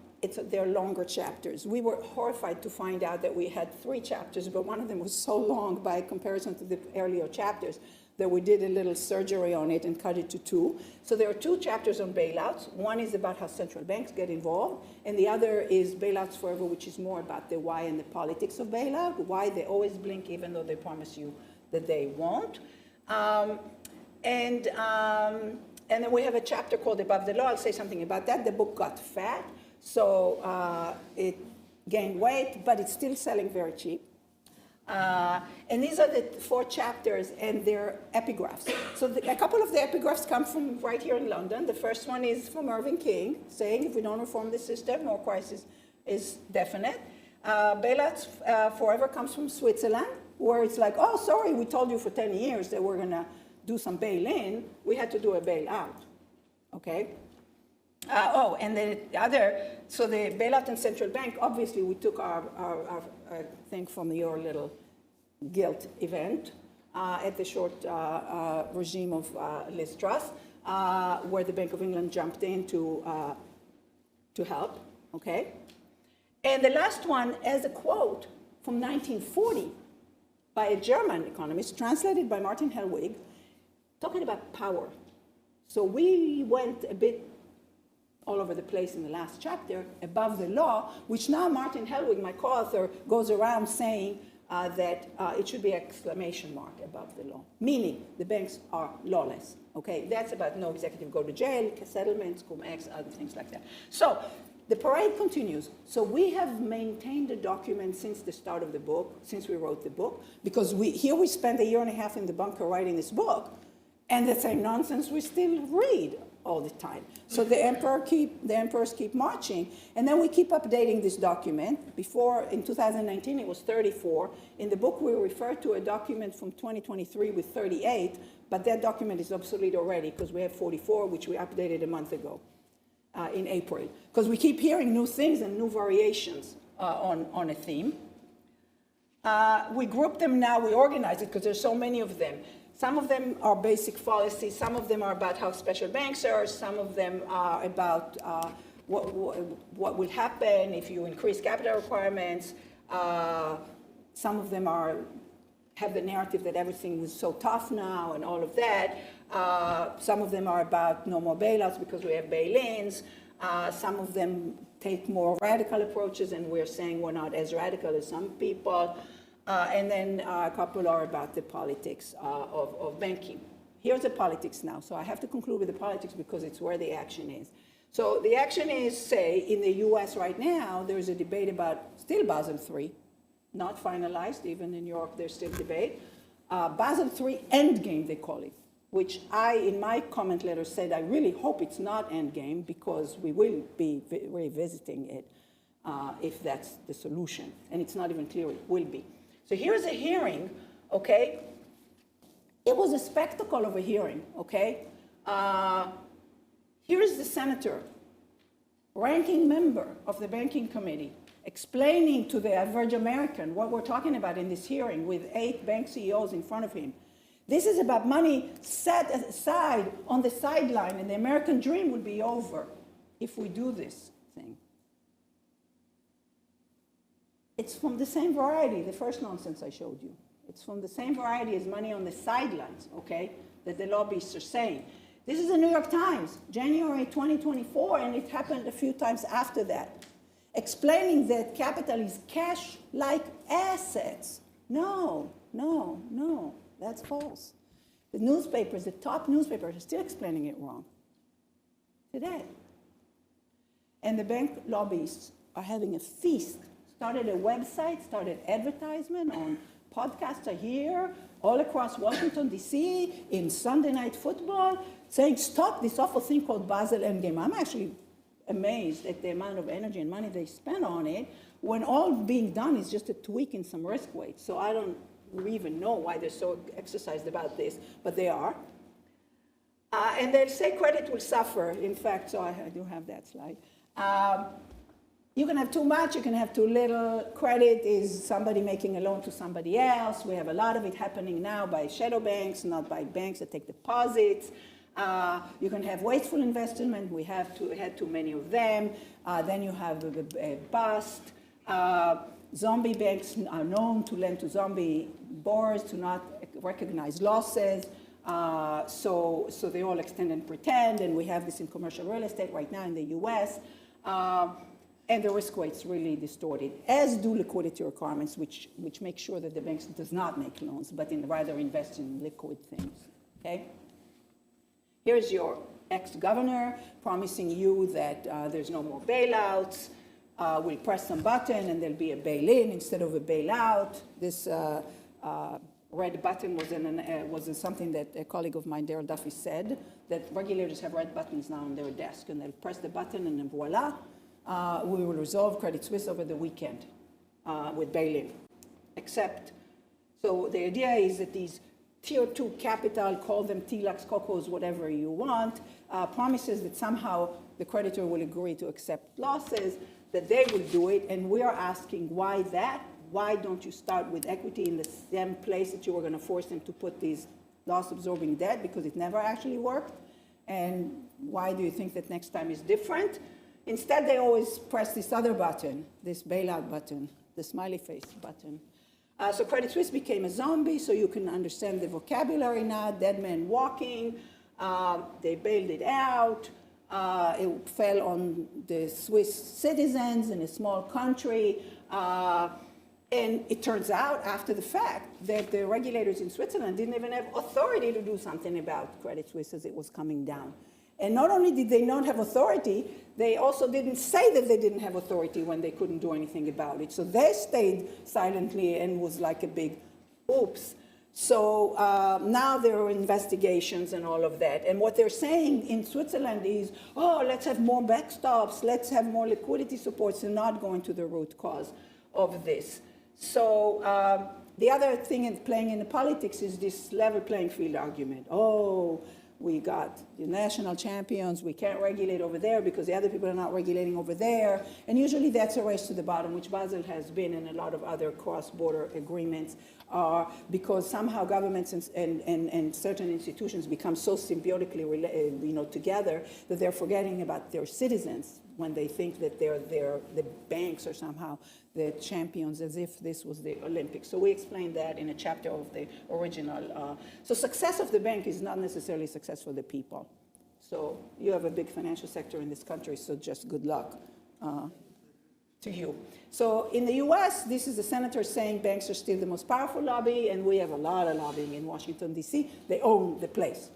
They're longer chapters. We were horrified to find out that we had 3 chapters, but one of them was so long by comparison to the earlier chapters that we did a little surgery on it and cut it to two. So there are two chapters on bailouts. One is about how central banks get involved, and the other is Bailouts Forever, which is more about the why and the politics of bailout, why they always blink even though they promise you that they won't. And then we have a chapter called Above the Law. I'll say something about that. The book got fat, so it gained weight, but it's still selling very cheap. And these are the 4 chapters, and they're epigraphs. So a couple of the epigraphs come from right here in London. The first one is from Irving King, saying if we don't reform the system, more crisis is definite. Bailouts Forever comes from Switzerland, where it's like, oh, sorry, we told you for 10 years that we're going to do some bail-in. We had to do a bailout, okay? And the other, so the bailout and central bank, obviously we took our thing from your little guilt event at the short regime of Liz Truss, where the Bank of England jumped in to help, okay? And the last one has a quote from 1940 by a German economist, translated by Martin Hellwig, talking about power. So we went a bit all over the place in the last chapter, above the law, which now Martin Hellwig, my co-author, goes around saying that it should be exclamation mark above the law, meaning the banks are lawless, okay? That's about no executive go to jail, settlements, cum ex, other things like that. So the parade continues. So we have maintained the document since the start of the book, since we wrote the book, because here we spent a year and a half in the bunker writing this book, and the same nonsense we still read all the time. So the emperors keep marching, and then we keep updating this document. Before, in 2019, it was 34. In the book, we refer to a document from 2023 with 38, but that document is obsolete already because we have 44, which we updated a month ago in April. Because we keep hearing new things and new variations on a theme. We group them now, we organize it because there's so many of them. Some of them are basic policies, some of them are about how special banks are, some of them are about what will happen if you increase capital requirements. Some of them have the narrative that everything is so tough now and all of that. Some of them are about no more bailouts because we have bail-ins. Some of them take more radical approaches, and we're saying we're not as radical as some people. And then a couple are about the politics of banking. Here's the politics now. So I have to conclude with the politics because it's where the action is. So the action is, say, in the US right now, there's a debate about still Basel III, not finalized. Even in New York, there's still debate. Basel III endgame, they call it, which I, in my comment letter, said I really hope it's not endgame because we will be revisiting it if that's the solution. And it's not even clear it will be. So here's a hearing, okay? It was a spectacle of a hearing, okay? Here's the senator, ranking member of the banking committee, explaining to the average American what we're talking about in this hearing with 8 bank CEOs in front of him. This is about money set aside on the sideline, and the American dream will be over if we do this thing. It's from the same variety, the first nonsense I showed you. It's from the same variety as money on the sidelines, okay, that the lobbyists are saying. This is the New York Times, January 2024, and it happened a few times after that, explaining that capital is cash-like assets. No, that's false. The newspapers, the top newspapers, are still explaining it wrong today. And the bank lobbyists are having a feast. Started a website, started advertisement on podcasts are here, all across Washington, D.C., in Sunday Night Football, saying, stop this awful thing called Basel Endgame. I'm actually amazed at the amount of energy and money they spend on it, when all being done is just a tweak in some risk weights. So I don't even know why they're so exercised about this, but they are. And they'll say credit will suffer. In fact, so I do have that slide. You can have too much, you can have too little. Credit is somebody making a loan to somebody else. We have a lot of it happening now by shadow banks, not by banks that take deposits. You can have wasteful investment. We had too many of them. Then you have a bust. Zombie banks are known to lend to zombie borrowers to not recognize losses. So they all extend and pretend, and we have this in commercial real estate right now in the US. And the risk weight's really distorted, as do liquidity requirements, which make sure that the banks does not make loans, but rather invest in liquid things, okay? Here's your ex-governor promising you that there's no more bailouts. We'll press some button and there'll be a bail-in instead of a bailout. This red button was something that a colleague of mine, Daryl Duffy, said, that regulators have red buttons now on their desk, and they'll press the button and then voila, we will resolve Credit Suisse over the weekend with bail-in. Except, so the idea is that these Tier 2 capital, call them TLACs, COCOs, whatever you want, promises that somehow the creditor will agree to accept losses, that they will do it, and we are asking why that? Why don't you start with equity in the same place that you were going to force them to put these loss-absorbing debt, because it never actually worked? And why do you think that next time is different? Instead, they always press this other button, this bailout button, the smiley face button. So Credit Suisse became a zombie, so you can understand the vocabulary now, dead man walking. They bailed it out. It fell on the Swiss citizens in a small country. And it turns out, after the fact, that the regulators in Switzerland didn't even have authority to do something about Credit Suisse as it was coming down. And not only did they not have authority, they also didn't say that they didn't have authority when they couldn't do anything about it. So they stayed silently and was like a big oops. So now there are investigations and all of that. And what they're saying in Switzerland is, oh, let's have more backstops, let's have more liquidity supports, and not going to the root cause of this. So the other thing playing in the politics is this level playing field argument. Oh, we got the national champions, we can't regulate over there because the other people are not regulating over there. And usually that's a race to the bottom, which Basel has been in a lot of other cross-border agreements, because somehow governments and certain institutions become so symbiotically together that they're forgetting about their citizens when they think that the banks are somehow the champions, as if this was the Olympics. So we explained that in a chapter of the original. So success of the bank is not necessarily success for the people. So you have a big financial sector in this country, so just good luck to you. So in the US, this is the senator saying banks are still the most powerful lobby, and we have a lot of lobbying in Washington, D.C. They own the place.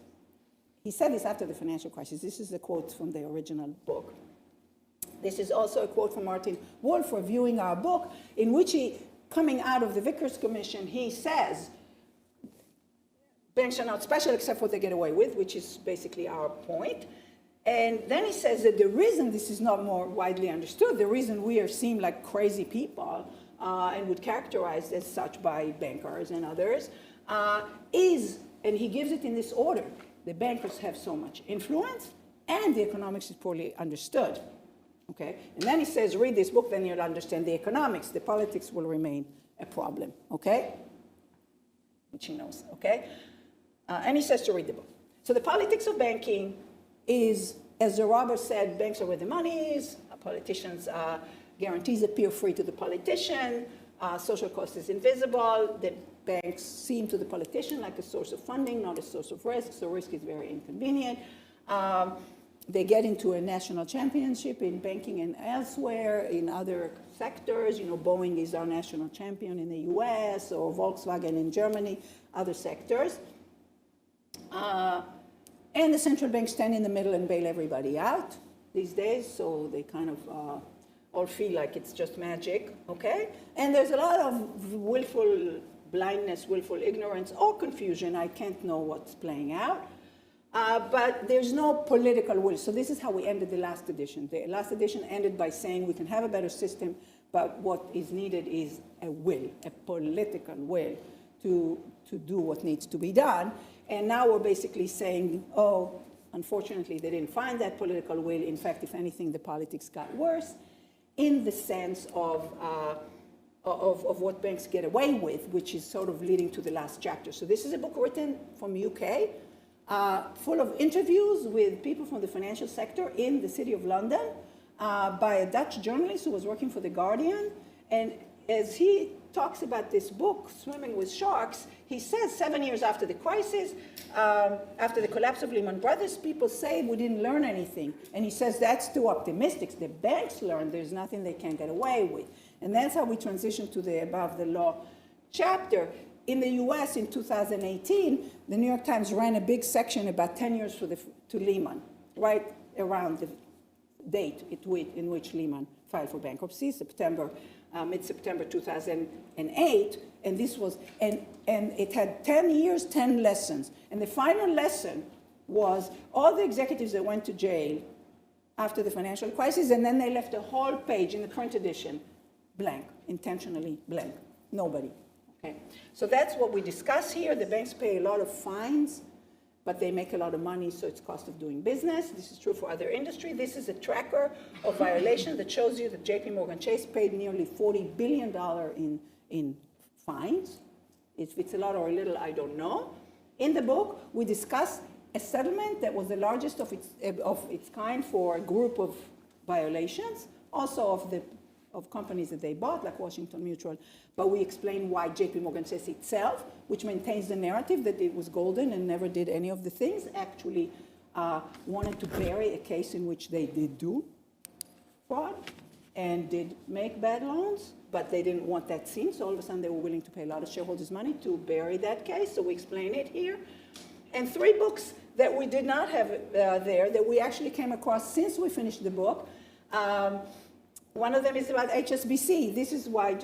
He said this after the financial crisis. This is a quote from the original book. This is also a quote from Martin Wolf reviewing our book, in which he, coming out of the Vickers Commission, he says, banks are not special except what they get away with, which is basically our point. And then he says that the reason this is not more widely understood, the reason we are seen like crazy people and would characterize as such by bankers and others, is, and he gives it in this order, the bankers have so much influence and the economics is poorly understood. Okay? And then he says, read this book, then you'll understand the economics. The politics will remain a problem, okay? Which he knows, okay? And he says to read the book. So the politics of banking is, as the robber said, banks are where the money is, politicians' guarantees appear free to the politician, social cost is invisible, the banks seem to the politician like a source of funding, not a source of risk, so risk is very inconvenient. They get into a national championship in banking and elsewhere, in other sectors. You know, Boeing is our national champion in the US, or Volkswagen in Germany, other sectors. And the central banks stand in the middle and bail everybody out these days, so they kind of all feel like it's just magic, okay? And there's a lot of willful blindness, willful ignorance, or confusion. I can't know what's playing out. But there's no political will. So this is how we ended the last edition. The last edition ended by saying we can have a better system, but what is needed is a will, a political will to do what needs to be done. And now we're basically saying, oh, unfortunately, they didn't find that political will. In fact, if anything, the politics got worse in the sense of what banks get away with, which is sort of leading to the last chapter. So this is a book written from UK, full of interviews with people from the financial sector in the city of London by a Dutch journalist who was working for The Guardian. And as he talks about this book, Swimming with Sharks, he says 7 years after the crisis, after the collapse of Lehman Brothers, people say we didn't learn anything. And he says that's too optimistic. The banks learned there's nothing they can't get away with. And that's how we transition to the above the law chapter. In the US in 2018, the New York Times ran a big section about 10 years to Lehman, right around the date in which Lehman filed for bankruptcy, mid-September 2008, and this was, and it had 10 years, 10 lessons. And the final lesson was all the executives that went to jail after the financial crisis, and then they left a whole page in the print edition blank, intentionally blank, nobody. Okay. So that's what we discuss here. The banks pay a lot of fines, but they make a lot of money, so it's cost of doing business. This is true for other industry. This is a tracker of violations that shows you that JP Morgan Chase paid nearly $40 billion in fines. If it's a lot or a little, I don't know. In the book, we discuss a settlement that was the largest of its kind for a group of violations, also of companies that they bought, like Washington Mutual, but we explain why JP Morgan Chase itself, which maintains the narrative that it was golden and never did any of the things, actually wanted to bury a case in which they did do fraud and did make bad loans, but they didn't want that seen, so all of a sudden they were willing to pay a lot of shareholders' money to bury that case, so we explain it here. And 3 books that we did not have there that we actually came across since we finished the book. One of them is about HSBC. This is why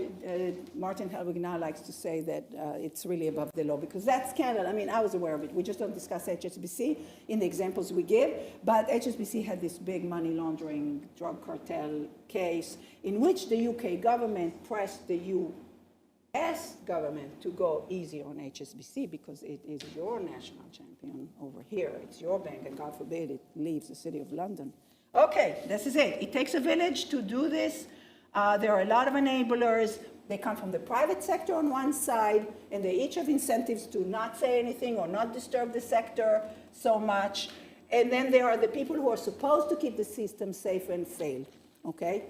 Martin Helwig now likes to say that it's really above the law, because that scandal, I mean, I was aware of it. We just don't discuss HSBC in the examples we give, but HSBC had this big money laundering drug cartel case in which the UK government pressed the US government to go easy on HSBC because it is your national champion over here. It's your bank, and God forbid it leaves the city of London. Okay, this is it. It takes a village to do this. There are a lot of enablers. They come from the private sector on one side, and they each have incentives to not say anything or not disturb the sector so much. And then there are the people who are supposed to keep the system safe and fail, okay?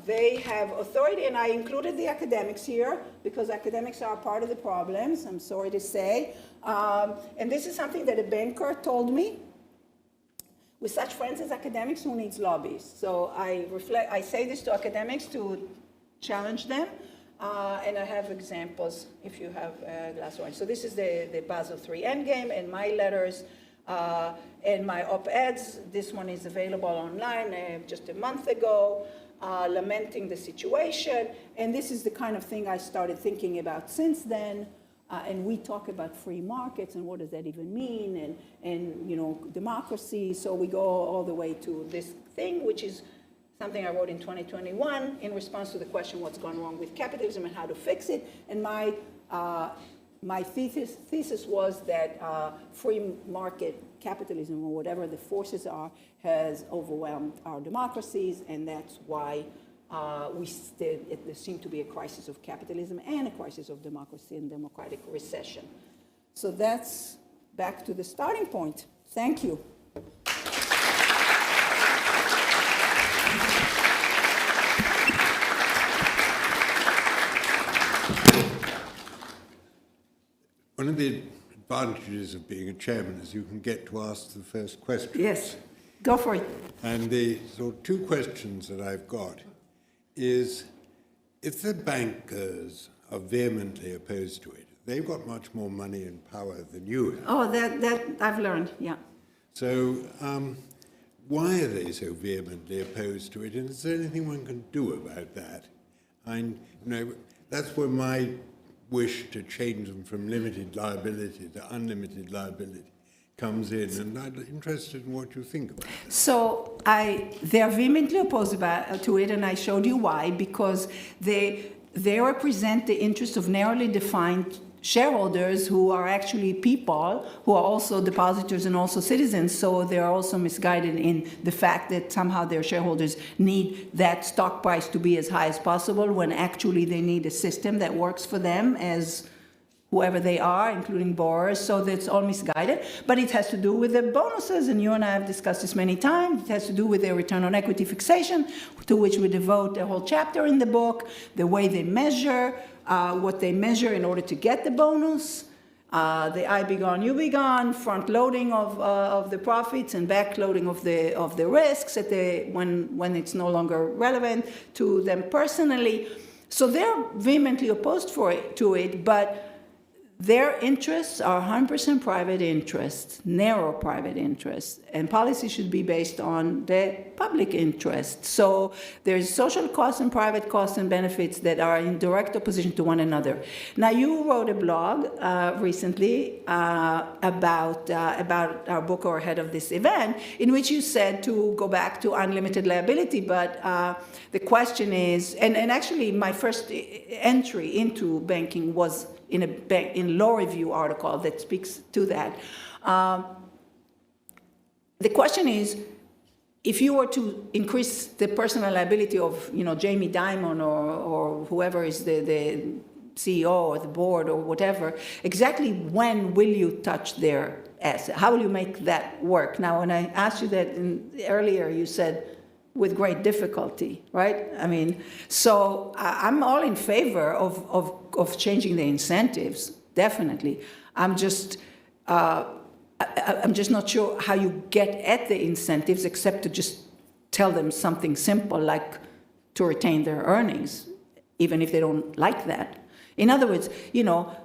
They have authority, and I included the academics here because academics are part of the problems, I'm sorry to say. And this is something that a banker told me. With such friends as academics, who needs lobbyists? So I say this to academics to challenge them, and I have examples if you have a glass of wine. So this is the Basel III endgame, and my letters and my op-eds. This one is available online just a month ago, lamenting the situation. And this is the kind of thing I started thinking about since then. And we talk about free markets and what does that even mean, and you know, democracy. So we go all the way to this thing, which is something I wrote in 2021 in response to the question, what's gone wrong with capitalism and how to fix it. And my thesis was that free market capitalism, or whatever the forces are, has overwhelmed our democracies, and that's why there seemed to be a crisis of capitalism and a crisis of democracy and democratic recession. So that's back to the starting point. Thank you. One of the advantages of being a chairman is you can get to ask the first question. Yes, go for it. And the sort of 2 questions that I've got is, if the bankers are vehemently opposed to it, they've got much more money and power than you have. Oh, that I've learned, yeah. So why are they so vehemently opposed to it? And is there anything one can do about that? That's where my wish to change them from limited liability to unlimited liability comes in, and I'm interested in what you think about that. So they are vehemently opposed to it, and I showed you why, because they represent the interests of narrowly defined shareholders who are actually people who are also depositors and also citizens, so they are also misguided in the fact that somehow their shareholders need that stock price to be as high as possible when actually they need a system that works for them as whoever they are, including borrowers, so that's all misguided. But it has to do with the bonuses, and you and I have discussed this many times. It has to do with their return on equity fixation, to which we devote a whole chapter in the book, the way they measure, what they measure in order to get the bonus, the I be gone, you be gone, front loading of the profits and back loading of the risks at when it's no longer relevant to them personally. So they're vehemently opposed to it, but their interests are 100% private interests, narrow private interests, and policy should be based on the public interest. So there's social costs and private costs and benefits that are in direct opposition to one another. Now, you wrote a blog recently about our book or ahead of this event, in which you said to go back to unlimited liability, but the question is, and actually my first entry into banking was in a law review article that speaks to that. The question is, if you were to increase the personal liability of, Jamie Dimon or whoever is the CEO or the board or whatever, exactly when will you touch their asset? How will you make that work? Now, when I asked you that earlier, you said, with great difficulty, right? I mean, so I'm all in favor of changing the incentives, definitely. I'm just not sure how you get at the incentives except to just tell them something simple like to retain their earnings, even if they don't like that. In other words,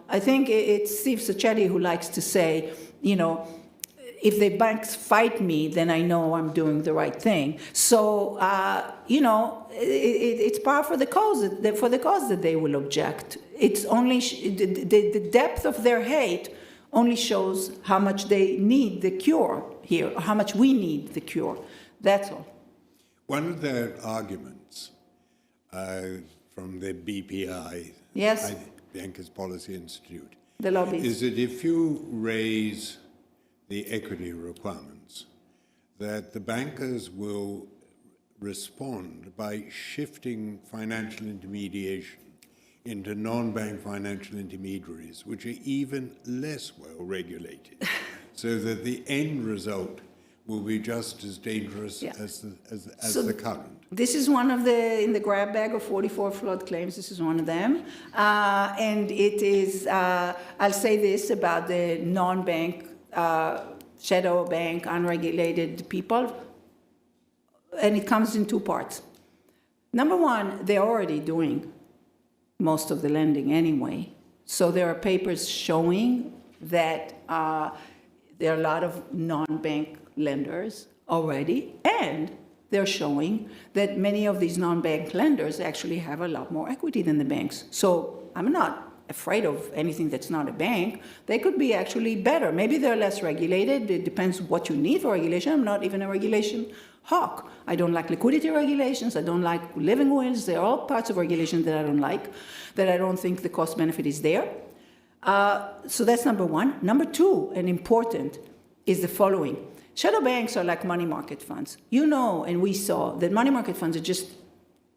I think it's Steve Sacchetti who likes to say, if the banks fight me, then I know I'm doing the right thing. So, it's par for the cause that they will object. It's only the depth of their hate only shows how much they need the cure here, how much we need the cure. That's all. One of their arguments from the BPI, yes, Bankers Policy Institute, the lobby, is that if you raise the equity requirements, that the bankers will respond by shifting financial intermediation into non-bank financial intermediaries, which are even less well regulated, so that the end result will be just as dangerous as the current. This is one of in the grab bag of 44 flood claims, this is one of them. And it is, I'll say this about the non-bank shadow bank, unregulated people, and it comes in two parts. Number one, they're already doing most of the lending anyway. So there are papers showing that there are a lot of non-bank lenders already, and they're showing that many of these non-bank lenders actually have a lot more equity than the banks. So I'm not afraid of anything that's not a bank. They could be actually better. Maybe they're less regulated. It depends what you need for regulation. I'm not even a regulation hawk. I don't like liquidity regulations. I don't like living wills. There are all parts of regulation that I don't like, that I don't think the cost benefit is there. So that's number one. Number two, and important, is the following. Shadow banks are like money market funds. And we saw that money market funds are just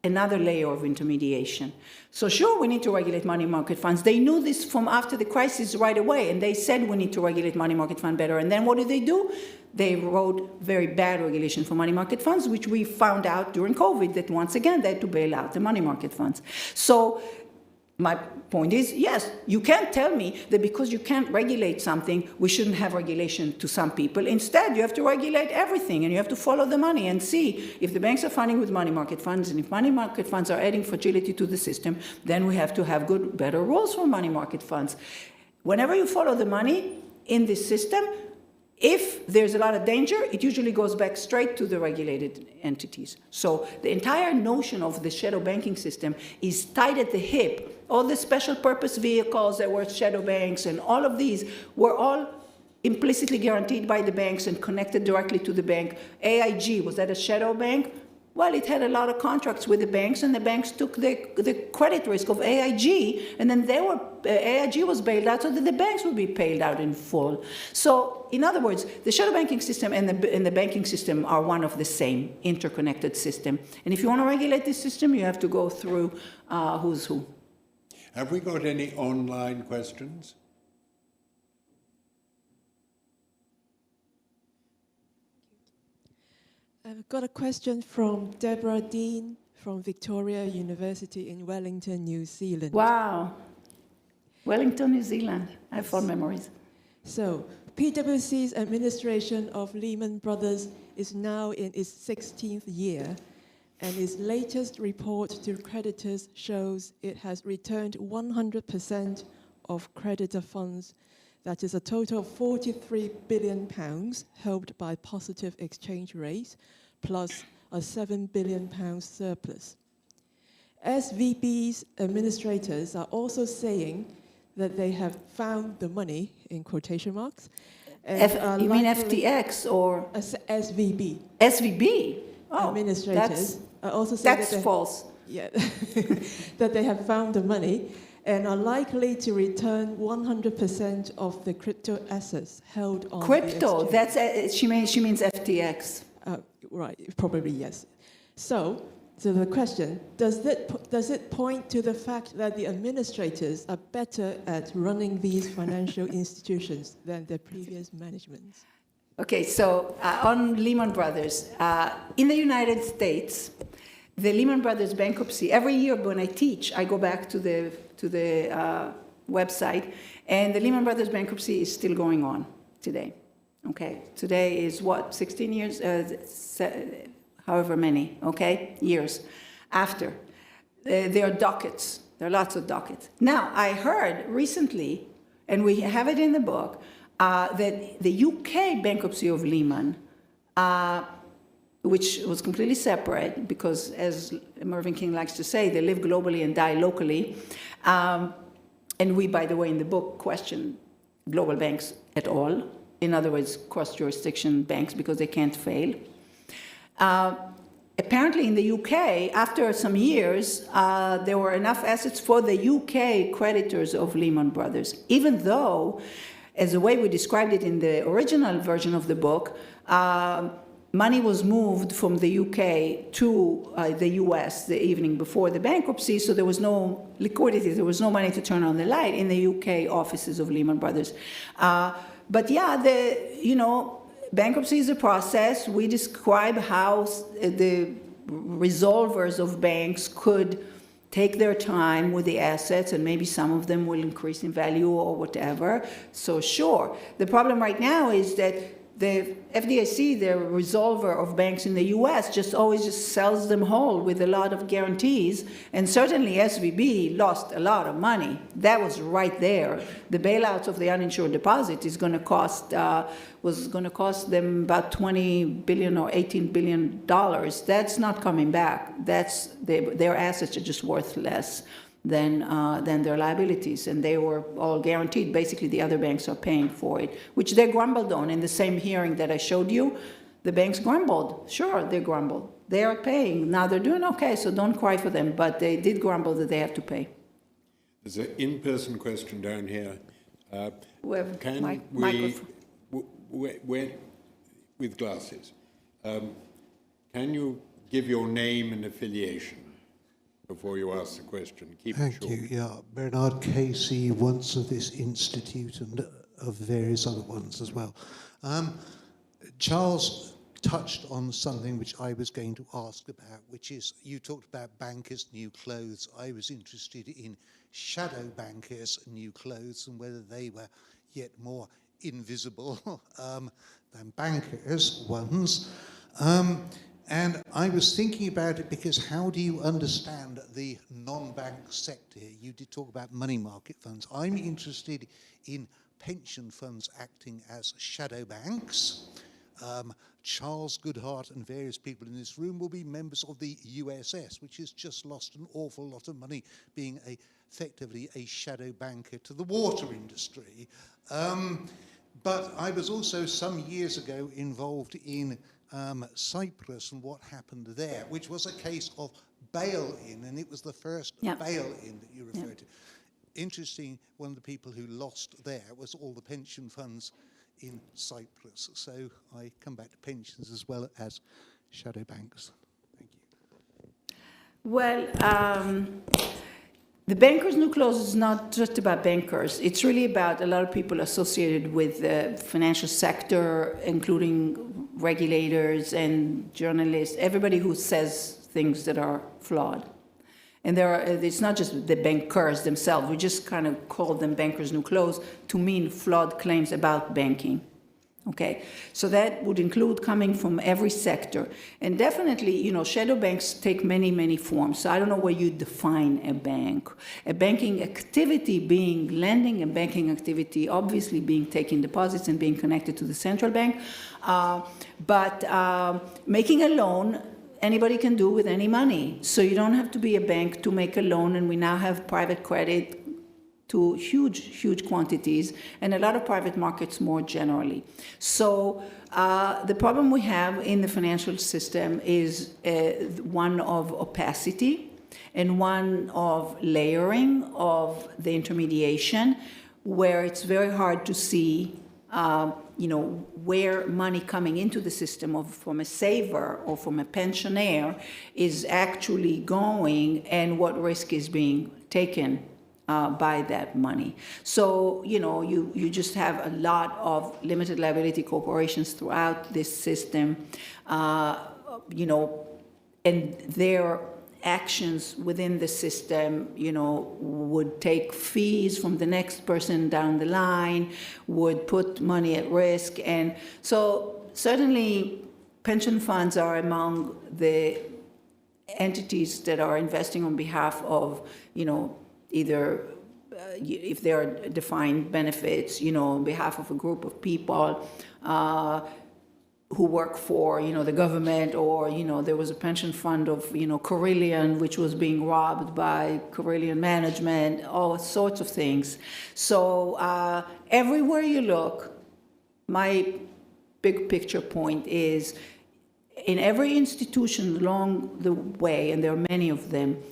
another layer of intermediation. So sure, we need to regulate money market funds. They knew this from after the crisis right away, and they said we need to regulate money market fund better. And then what did they do? They wrote very bad regulation for money market funds, which we found out during COVID that once again they had to bail out the money market funds. So my point is, yes, you can't tell me that because you can't regulate something, we shouldn't have regulation to some people. Instead, you have to regulate everything, and you have to follow the money and see if the banks are funding with money market funds, and if money market funds are adding fragility to the system, then we have to have better rules for money market funds. Whenever you follow the money in this system, if there's a lot of danger, it usually goes back straight to the regulated entities. So the entire notion of the shadow banking system is tied at the hip. All the special purpose vehicles that were shadow banks and all of these were all implicitly guaranteed by the banks and connected directly to the bank. AIG, was that a shadow bank? Well, it had a lot of contracts with the banks, and the banks took the credit risk of AIG, and then AIG was bailed out so that the banks would be bailed out in full. So, in other words, the shadow banking system and the banking system are one of the same interconnected system. And if you want to regulate this system, you have to go through who's who. Have we got any online questions? I've got a question from Deborah Dean from Victoria University in Wellington, New Zealand. Wow. Wellington, New Zealand. I have fond memories. So, PwC's administration of Lehman Brothers is now in its 16th year, and its latest report to creditors shows it has returned 100% of creditor funds. That is a total of £43 billion, helped by positive exchange rates, plus a £7 billion surplus. SVB's administrators are also saying that they have found the money, in quotation marks. And You mean FTX or? SVB. SVB? Oh, administrators are also saying that's false. Yeah, that they have found the money and are likely to return 100% of the crypto assets held on Crypto, the exchange. she means FTX. Right, probably yes. So the question, does it point to the fact that the administrators are better at running these financial institutions than their previous managements? Okay, so on Lehman Brothers, in the United States, the Lehman Brothers bankruptcy, every year when I teach, I go back to the website, and the Lehman Brothers bankruptcy is still going on today. Okay, today is what, 16 years, however many, okay, years after. There are dockets, there are lots of dockets. Now, I heard recently, and we have it in the book, that the UK bankruptcy of Lehman, which was completely separate, because as Mervyn King likes to say, they live globally and die locally. And we, by the way, in the book, question global banks at all. In other words, cross-jurisdiction banks, because they can't fail. Apparently in the UK, after some years, there were enough assets for the UK creditors of Lehman Brothers, even though, as the way we described it in the original version of the book, money was moved from the UK to the US the evening before the bankruptcy, so there was no liquidity, there was no money to turn on the light in the UK offices of Lehman Brothers. But yeah, bankruptcy is a process. We describe how the resolvers of banks could take their time with the assets, and maybe some of them will increase in value or whatever. So sure. The problem right now is that the FDIC, the resolver of banks in the US, always sells them whole with a lot of guarantees. And certainly SVB lost a lot of money. That was right there. The bailouts of the uninsured deposit is going to cost, was going to cost them about $20 billion or $18 billion. That's not coming back. Their assets are just worth less than their liabilities, and they were all guaranteed. Basically, the other banks are paying for it, which they grumbled on in the same hearing that I showed you. The banks grumbled. Sure, they grumbled. They are paying. Now they're doing okay, so don't cry for them, but they did grumble that they have to pay. There's an in-person question down here. Can we, with glasses, can you give your name and affiliation before you ask the question? Keep it short. Thank you. Yeah, Bernard Casey, once of this institute and of various other ones as well. Charles touched on something which I was going to ask about, which is, you talked about bankers' new clothes. I was interested in shadow bankers' new clothes and whether they were yet more invisible than bankers' ones. And I was thinking about it because how do you understand the non-bank sector? You did talk about money market funds. I'm interested in pension funds acting as shadow banks. Charles Goodhart and various people in this room will be members of the USS, which has just lost an awful lot of money being effectively a shadow banker to the water industry. But I was also some years ago involved in Cyprus and what happened there, which was a case of bail-in, and it was the first bail-in that you referred to. Interesting, one of the people who lost there was all the pension funds in Cyprus. So I come back to pensions as well as shadow banks. Thank you. Well, The bankers' new clause is not just about bankers. It's really about a lot of people associated with the financial sector, including regulators and journalists, everybody who says things that are flawed. And it's not just the bankers themselves. We just kind of call them bankers' new clause to mean flawed claims about banking. Okay, so that would include coming from every sector. And definitely, shadow banks take many, many forms. So I don't know where you define a bank. A banking activity being lending, a banking activity obviously being taking deposits and being connected to the central bank. But making a loan, anybody can do with any money. So you don't have to be a bank to make a loan, and we now have private credit to huge, huge quantities, and a lot of private markets more generally. So the problem we have in the financial system is one of opacity and one of layering of the intermediation, where it's very hard to see where money coming into the system from a saver or from a pensioner is actually going and what risk is being taken by that money. So, you just have a lot of limited liability corporations throughout this system, and their actions within the system, would take fees from the next person down the line, would put money at risk. And so certainly pension funds are among the entities that are investing on behalf of, either if there are defined benefits, on behalf of a group of people who work for, the government, or, there was a pension fund of, Carillion, which was being robbed by Carillion management, all sorts of things. So everywhere you look, my big picture point is, in every institution along the way, and there are many of them,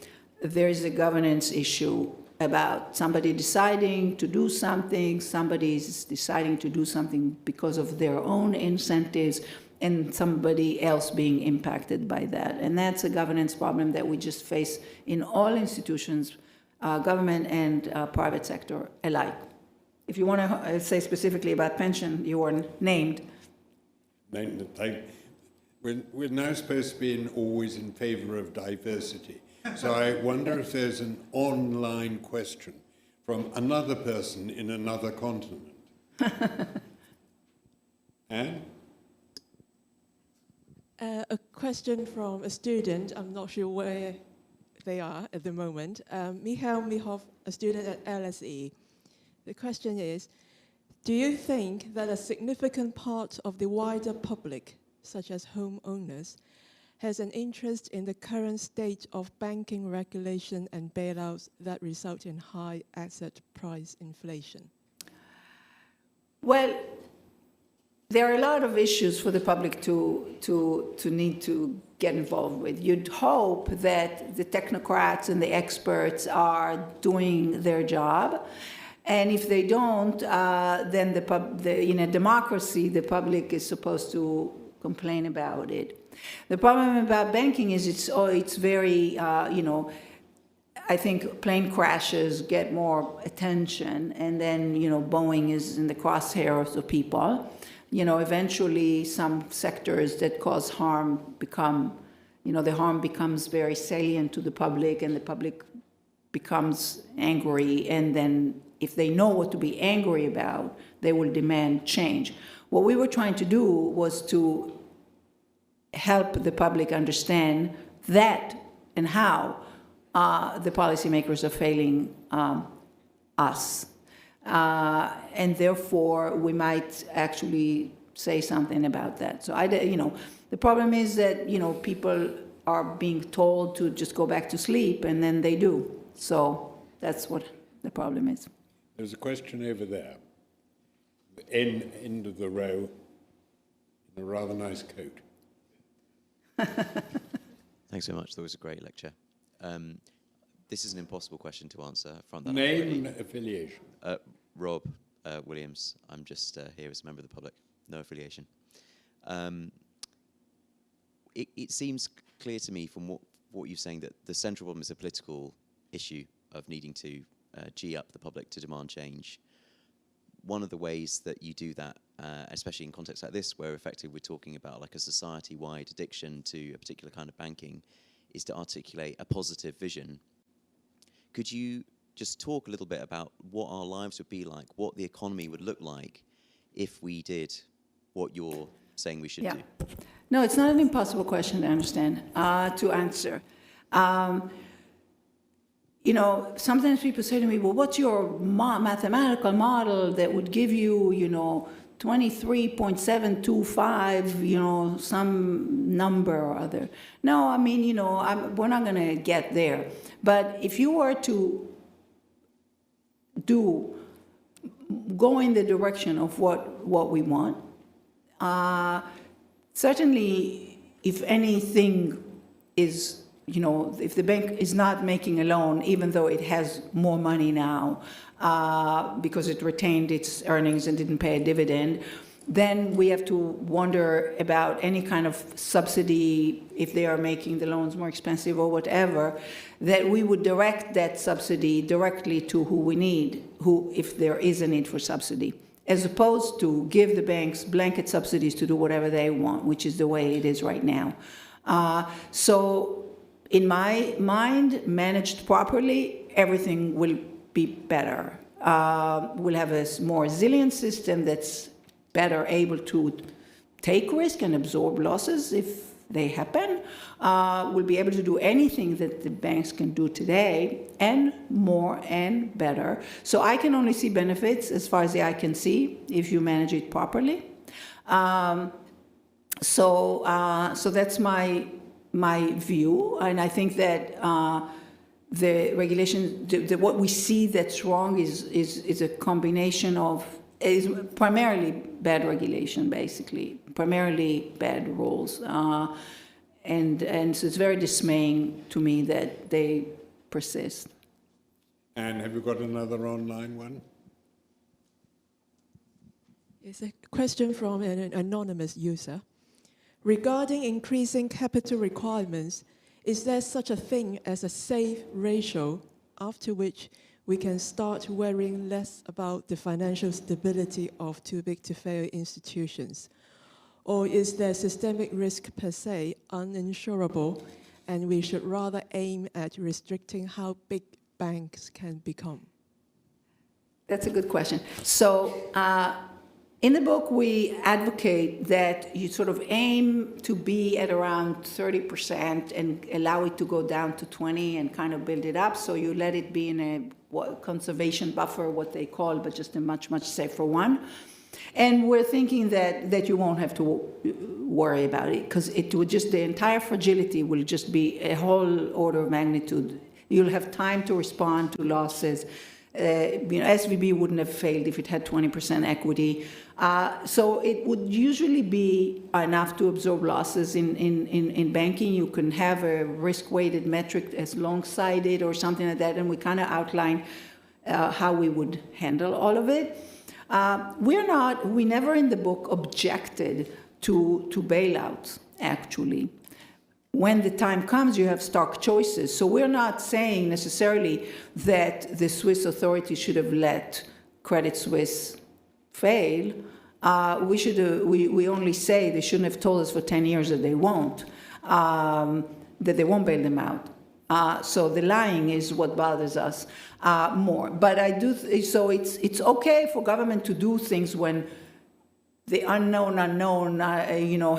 there is a governance issue about somebody deciding to do something, somebody is deciding to do something because of their own incentives, and somebody else being impacted by that. And that's a governance problem that we just face in all institutions, government and private sector alike. If you want to say specifically about pension, you were named. We're now supposed to be always in favor of diversity. So I wonder if there's an online question from another person in another continent. Anne? A question from a student. I'm not sure where they are at the moment. Michael Mihov, a student at LSE. The question is, do you think that a significant part of the wider public, such as homeowners, has an interest in the current state of banking regulation and bailouts that result in high asset price inflation? Well, there are a lot of issues for the public to need to get involved with. You'd hope that the technocrats and the experts are doing their job. And if they don't, then in a democracy, the public is supposed to complain about it. The problem about banking is it's very, I think plane crashes get more attention, and then, Boeing is in the crosshairs of people. Eventually some sectors that cause harm become, the harm becomes very salient to the public, and the public becomes angry, and then if they know what to be angry about, they will demand change. What we were trying to do was to help the public understand that and how the policymakers are failing us. And therefore, we might actually say something about that. So, the problem is that, people are being told to just go back to sleep, and then they do. So that's what the problem is. There's a question over there, end of the row, in a rather nice coat. Thanks so much. That was a great lecture. This is an impossible question to answer. Name and affiliation. Rob Williams. I'm just here as a member of the public. No affiliation. It seems clear to me from what you're saying that the central problem is a political issue of needing to G up the public to demand change. One of the ways that you do that, especially in contexts like this, where effectively we're talking about like a society-wide addiction to a particular kind of banking, is to articulate a positive vision. Could you just talk a little bit about what our lives would be like, what the economy would look like if we did what you're saying we should do? No, it's not an impossible question to understand, to answer. You know, sometimes people say to me, well, what's your mathematical model that would give you, you know, 23.725, you know, some number or other? No, I mean, you know, we're not going to get there. But if you were to go in the direction of what we want, certainly if anything is, you know, if the bank is not making a loan, even though it has more money now because it retained its earnings and didn't pay a dividend, then we have to wonder about any kind of subsidy, if they are making the loans more expensive or whatever, that we would direct that subsidy directly to who we need, if there is a need for subsidy, as opposed to give the banks blanket subsidies to do whatever they want, which is the way it is right now. So in my mind, managed properly, everything will be better. We'll have a more resilient system that's better able to take risk and absorb losses if they happen. We'll be able to do anything that the banks can do today, and more and better. So I can only see benefits as far as the eye can see if you manage it properly. So that's my view, and I think that the regulation, what we see that's wrong is a combination of, is primarily bad regulation, basically, primarily bad rules. And so it's very dismaying to me that they persist. And have you got another online one? It's a question from an anonymous user. Regarding increasing capital requirements, is there such a thing as a safe ratio after which we can start worrying less about the financial stability of too-big-to-fail institutions? Or is there systemic risk per se uninsurable, and we should rather aim at restricting how big banks can become? That's a good question. So in the book, we advocate that you sort of aim to be at around 30% and allow it to go down to 20 and kind of build it up. So you let it be in a conservation buffer, what they call, but just a much, much safer one. And we're thinking that you won't have to worry about it, because it would just, the entire fragility will just be a whole order of magnitude. You'll have time to respond to losses. SVB wouldn't have failed if it had 20% equity. So it would usually be enough to absorb losses in banking. You can have a risk-weighted metric as alongside it or something like that, and we kind of outline how we would handle all of it. We never in the book objected to bailouts, actually. When the time comes, you have stock choices. So we're not saying necessarily that the Swiss authorities should have let Credit Suisse fail. We only say they shouldn't have told us for 10 years that they won't bail them out. So the lying is what bothers us more. But so it's okay for government to do things when the unknown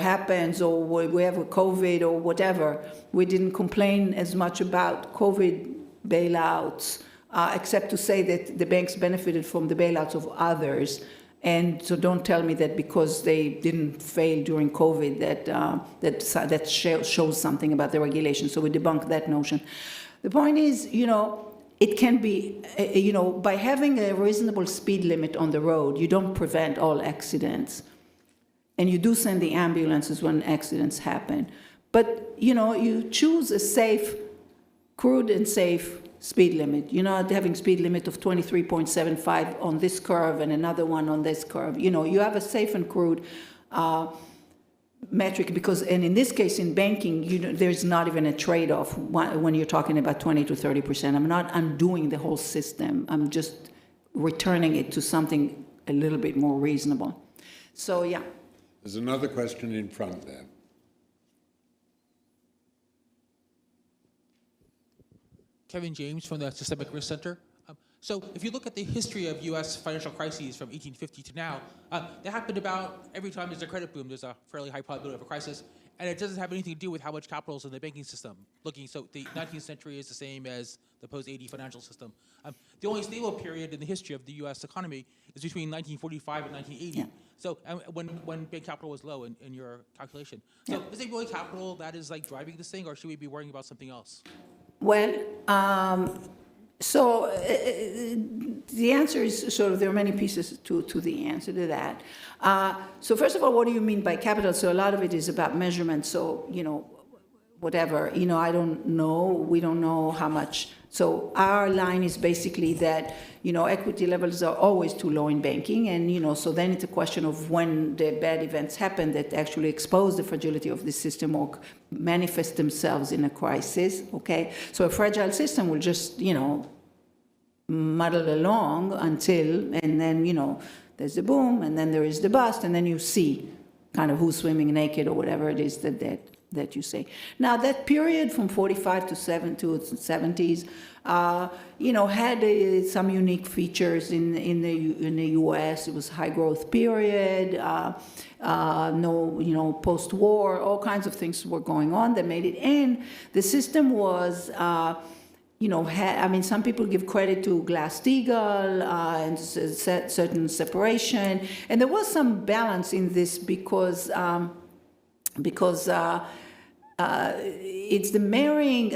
happens, or we have a COVID or whatever. We didn't complain as much about COVID bailouts, except to say that the banks benefited from the bailouts of others. And so don't tell me that because they didn't fail during COVID that shows something about the regulation. So we debunk that notion. The point is, it can be, by having a reasonable speed limit on the road, you don't prevent all accidents. And you do send the ambulances when accidents happen. But, you choose a safe, crude and safe speed limit. You're not having speed limit of 23.75 on this curve and another one on this curve. You have a safe and crude metric, because, and in this case, in banking, there's not even a trade-off when you're talking about 20 to 30%. I'm not undoing the whole system. I'm just returning it to something a little bit more reasonable. So, yeah. There's another question in front there. Kevin James from the Systemic Risk Center. So if you look at the history of U.S. financial crises from 1850 to now, they happened about every time there's a credit boom, there's a fairly high probability of a crisis, and it doesn't have anything to do with how much capital is in the banking system. So the 19th century is the same as the post-80 financial system. The only stable period in the history of the U.S. economy is between 1945 and 1980. Yeah. So when bank capital was low in your calculation. So is it really capital that is like driving this thing, or should we be worrying about something else? Well, so the answer is sort of, there are many pieces to the answer to that. So first of all, what do you mean by capital? So a lot of it is about measurement. So, whatever, I don't know, we don't know how much. So our line is basically that, equity levels are always too low in banking. And, so then it's a question of when the bad events happen that actually expose the fragility of the system or manifest themselves in a crisis, okay? So a fragile system will just, muddle along until, and then, there's the boom, and then there is the bust, and then you see kind of who's swimming naked or whatever it is that you say. Now, that period from 45 to 70s, had some unique features in the U.S. It was high growth period, post-war, all kinds of things were going on that made it. And the system was, some people give credit to Glass-Steagall and certain separation, and there was some balance in this because it's the marrying,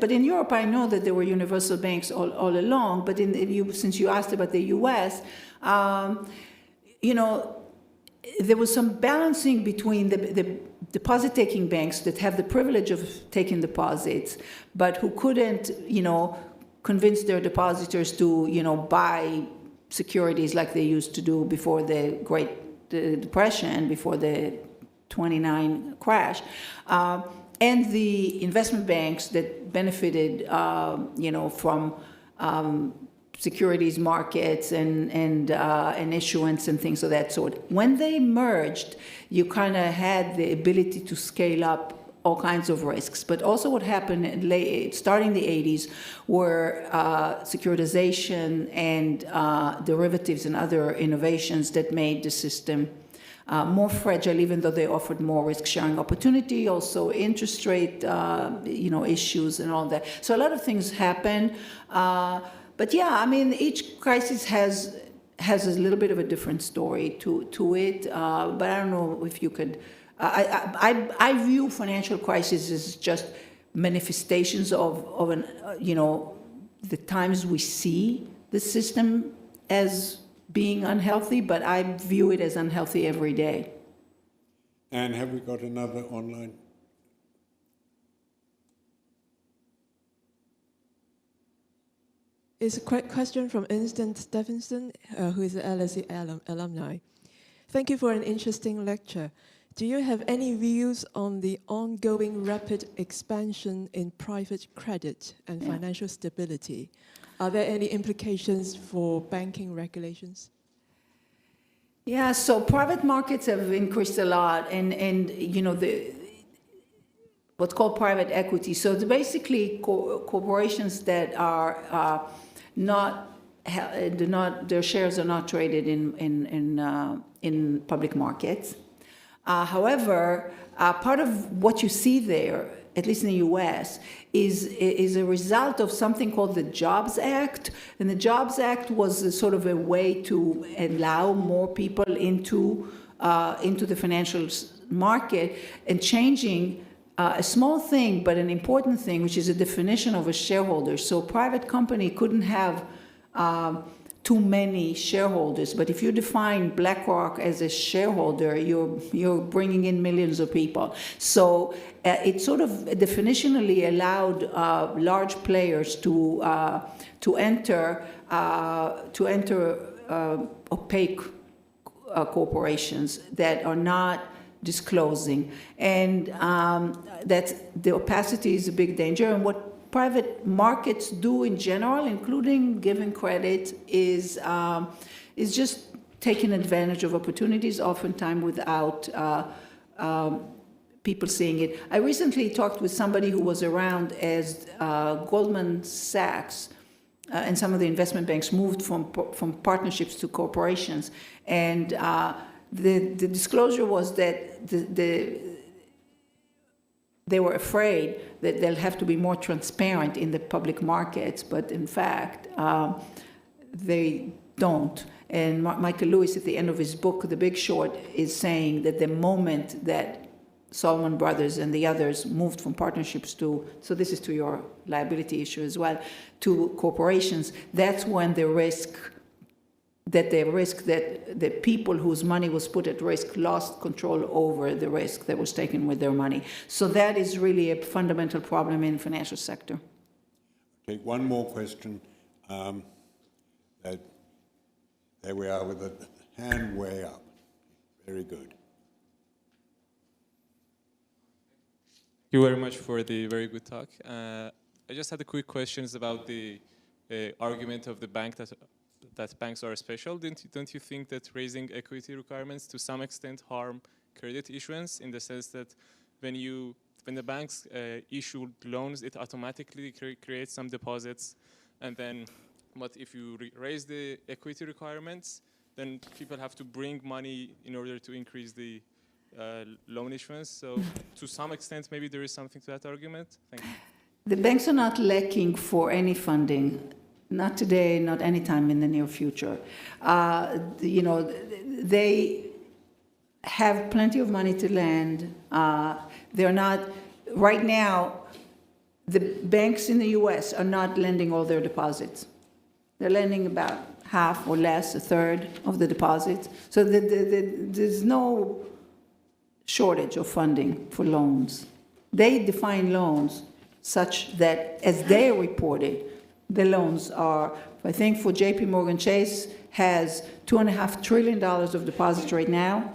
but in Europe I know that there were universal banks all along, but since you asked about the US, there was some balancing between the deposit-taking banks that have the privilege of taking deposits, but who couldn't, convince their depositors to, buy securities like they used to do before the Great Depression, before the 29 crash, and the investment banks that benefited, from securities markets and issuance and things of that sort. When they merged, you kind of had the ability to scale up all kinds of risks. But also what happened starting the 80s were securitization and derivatives and other innovations that made the system more fragile, even though they offered more risk-sharing opportunity, also interest rate, issues and all that. So a lot of things happened. But yeah, each crisis has a little bit of a different story to it. But I don't know if you could. I view financial crises as just manifestations of an the times we see the system as being unhealthy, but I view it as unhealthy every day. And have we got another online? It's a question from Instant Stephenson, who is an LSE alumni. Thank you for an interesting lecture. Do you have any views on the ongoing rapid expansion in private credit and financial stability? Are there any implications for banking regulations? Yeah, so private markets have increased a lot, and what's called private equity. So it's basically corporations that are their shares are not traded in public markets. However, part of what you see there, at least in the U.S., is a result of something called the Jobs Act. And the Jobs Act was a sort of a way to allow more people into the financial market and changing a small thing, but an important thing, which is a definition of a shareholder. So a private company couldn't have too many shareholders, but if you define BlackRock as a shareholder, you're bringing in millions of people. So it sort of definitionally allowed large players to enter opaque corporations that are not disclosing. And that the opacity is a big danger. And what private markets do in general, including giving credit, is just taking advantage of opportunities, oftentimes without people seeing it. I recently talked with somebody who was around as Goldman Sachs and some of the investment banks moved from partnerships to corporations. And the disclosure was that they were afraid that they'll have to be more transparent in the public markets, but in fact, they don't. And Michael Lewis, at the end of his book, The Big Short, is saying that the moment that Salomon Brothers and the others moved from partnerships to, so this is to your liability issue as well, to corporations, that's when the risk that the people whose money was put at risk lost control over the risk that was taken with their money. So that is really a fundamental problem in the financial sector. Take one more question. There we are with the hand way up. Very good. Thank you very much for the very good talk. I just had a quick questions about the argument of the bank that banks are special. Don't you think that raising equity requirements to some extent harm credit issuance, in the sense that when the banks issue loans, it automatically creates some deposits, and then but if you raise the equity requirements, then people have to bring money in order to increase the loan issuance. So to some extent, maybe there is something to that argument. Thank you. The banks are not lacking for any funding, not today, not anytime in the near future. They have plenty of money to lend. They're not, right now, the banks in the US are not lending all their deposits. They're lending about half or less, a third of the deposits. So there's no shortage of funding for loans. They define loans such that, as they reported, the loans are, I think for JP Morgan Chase has $2.5 trillion of deposits right now,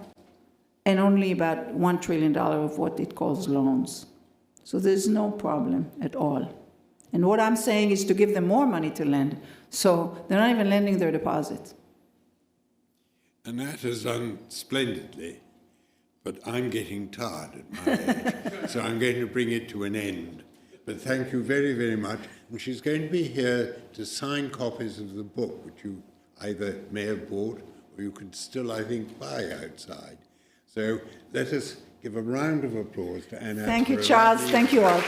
and only about $1 trillion of what it calls loans. So there's no problem at all. And what I'm saying is to give them more money to lend, so they're not even lending their deposits. And that is done splendidly, but I'm getting tired at my age, so I'm going to bring it to an end. But thank you very, very much. And she's going to be here to sign copies of the book, which you either may have bought or you can still, I think, buy outside. So let us give a round of applause to Anat. Thank you, Charles. Thank you all.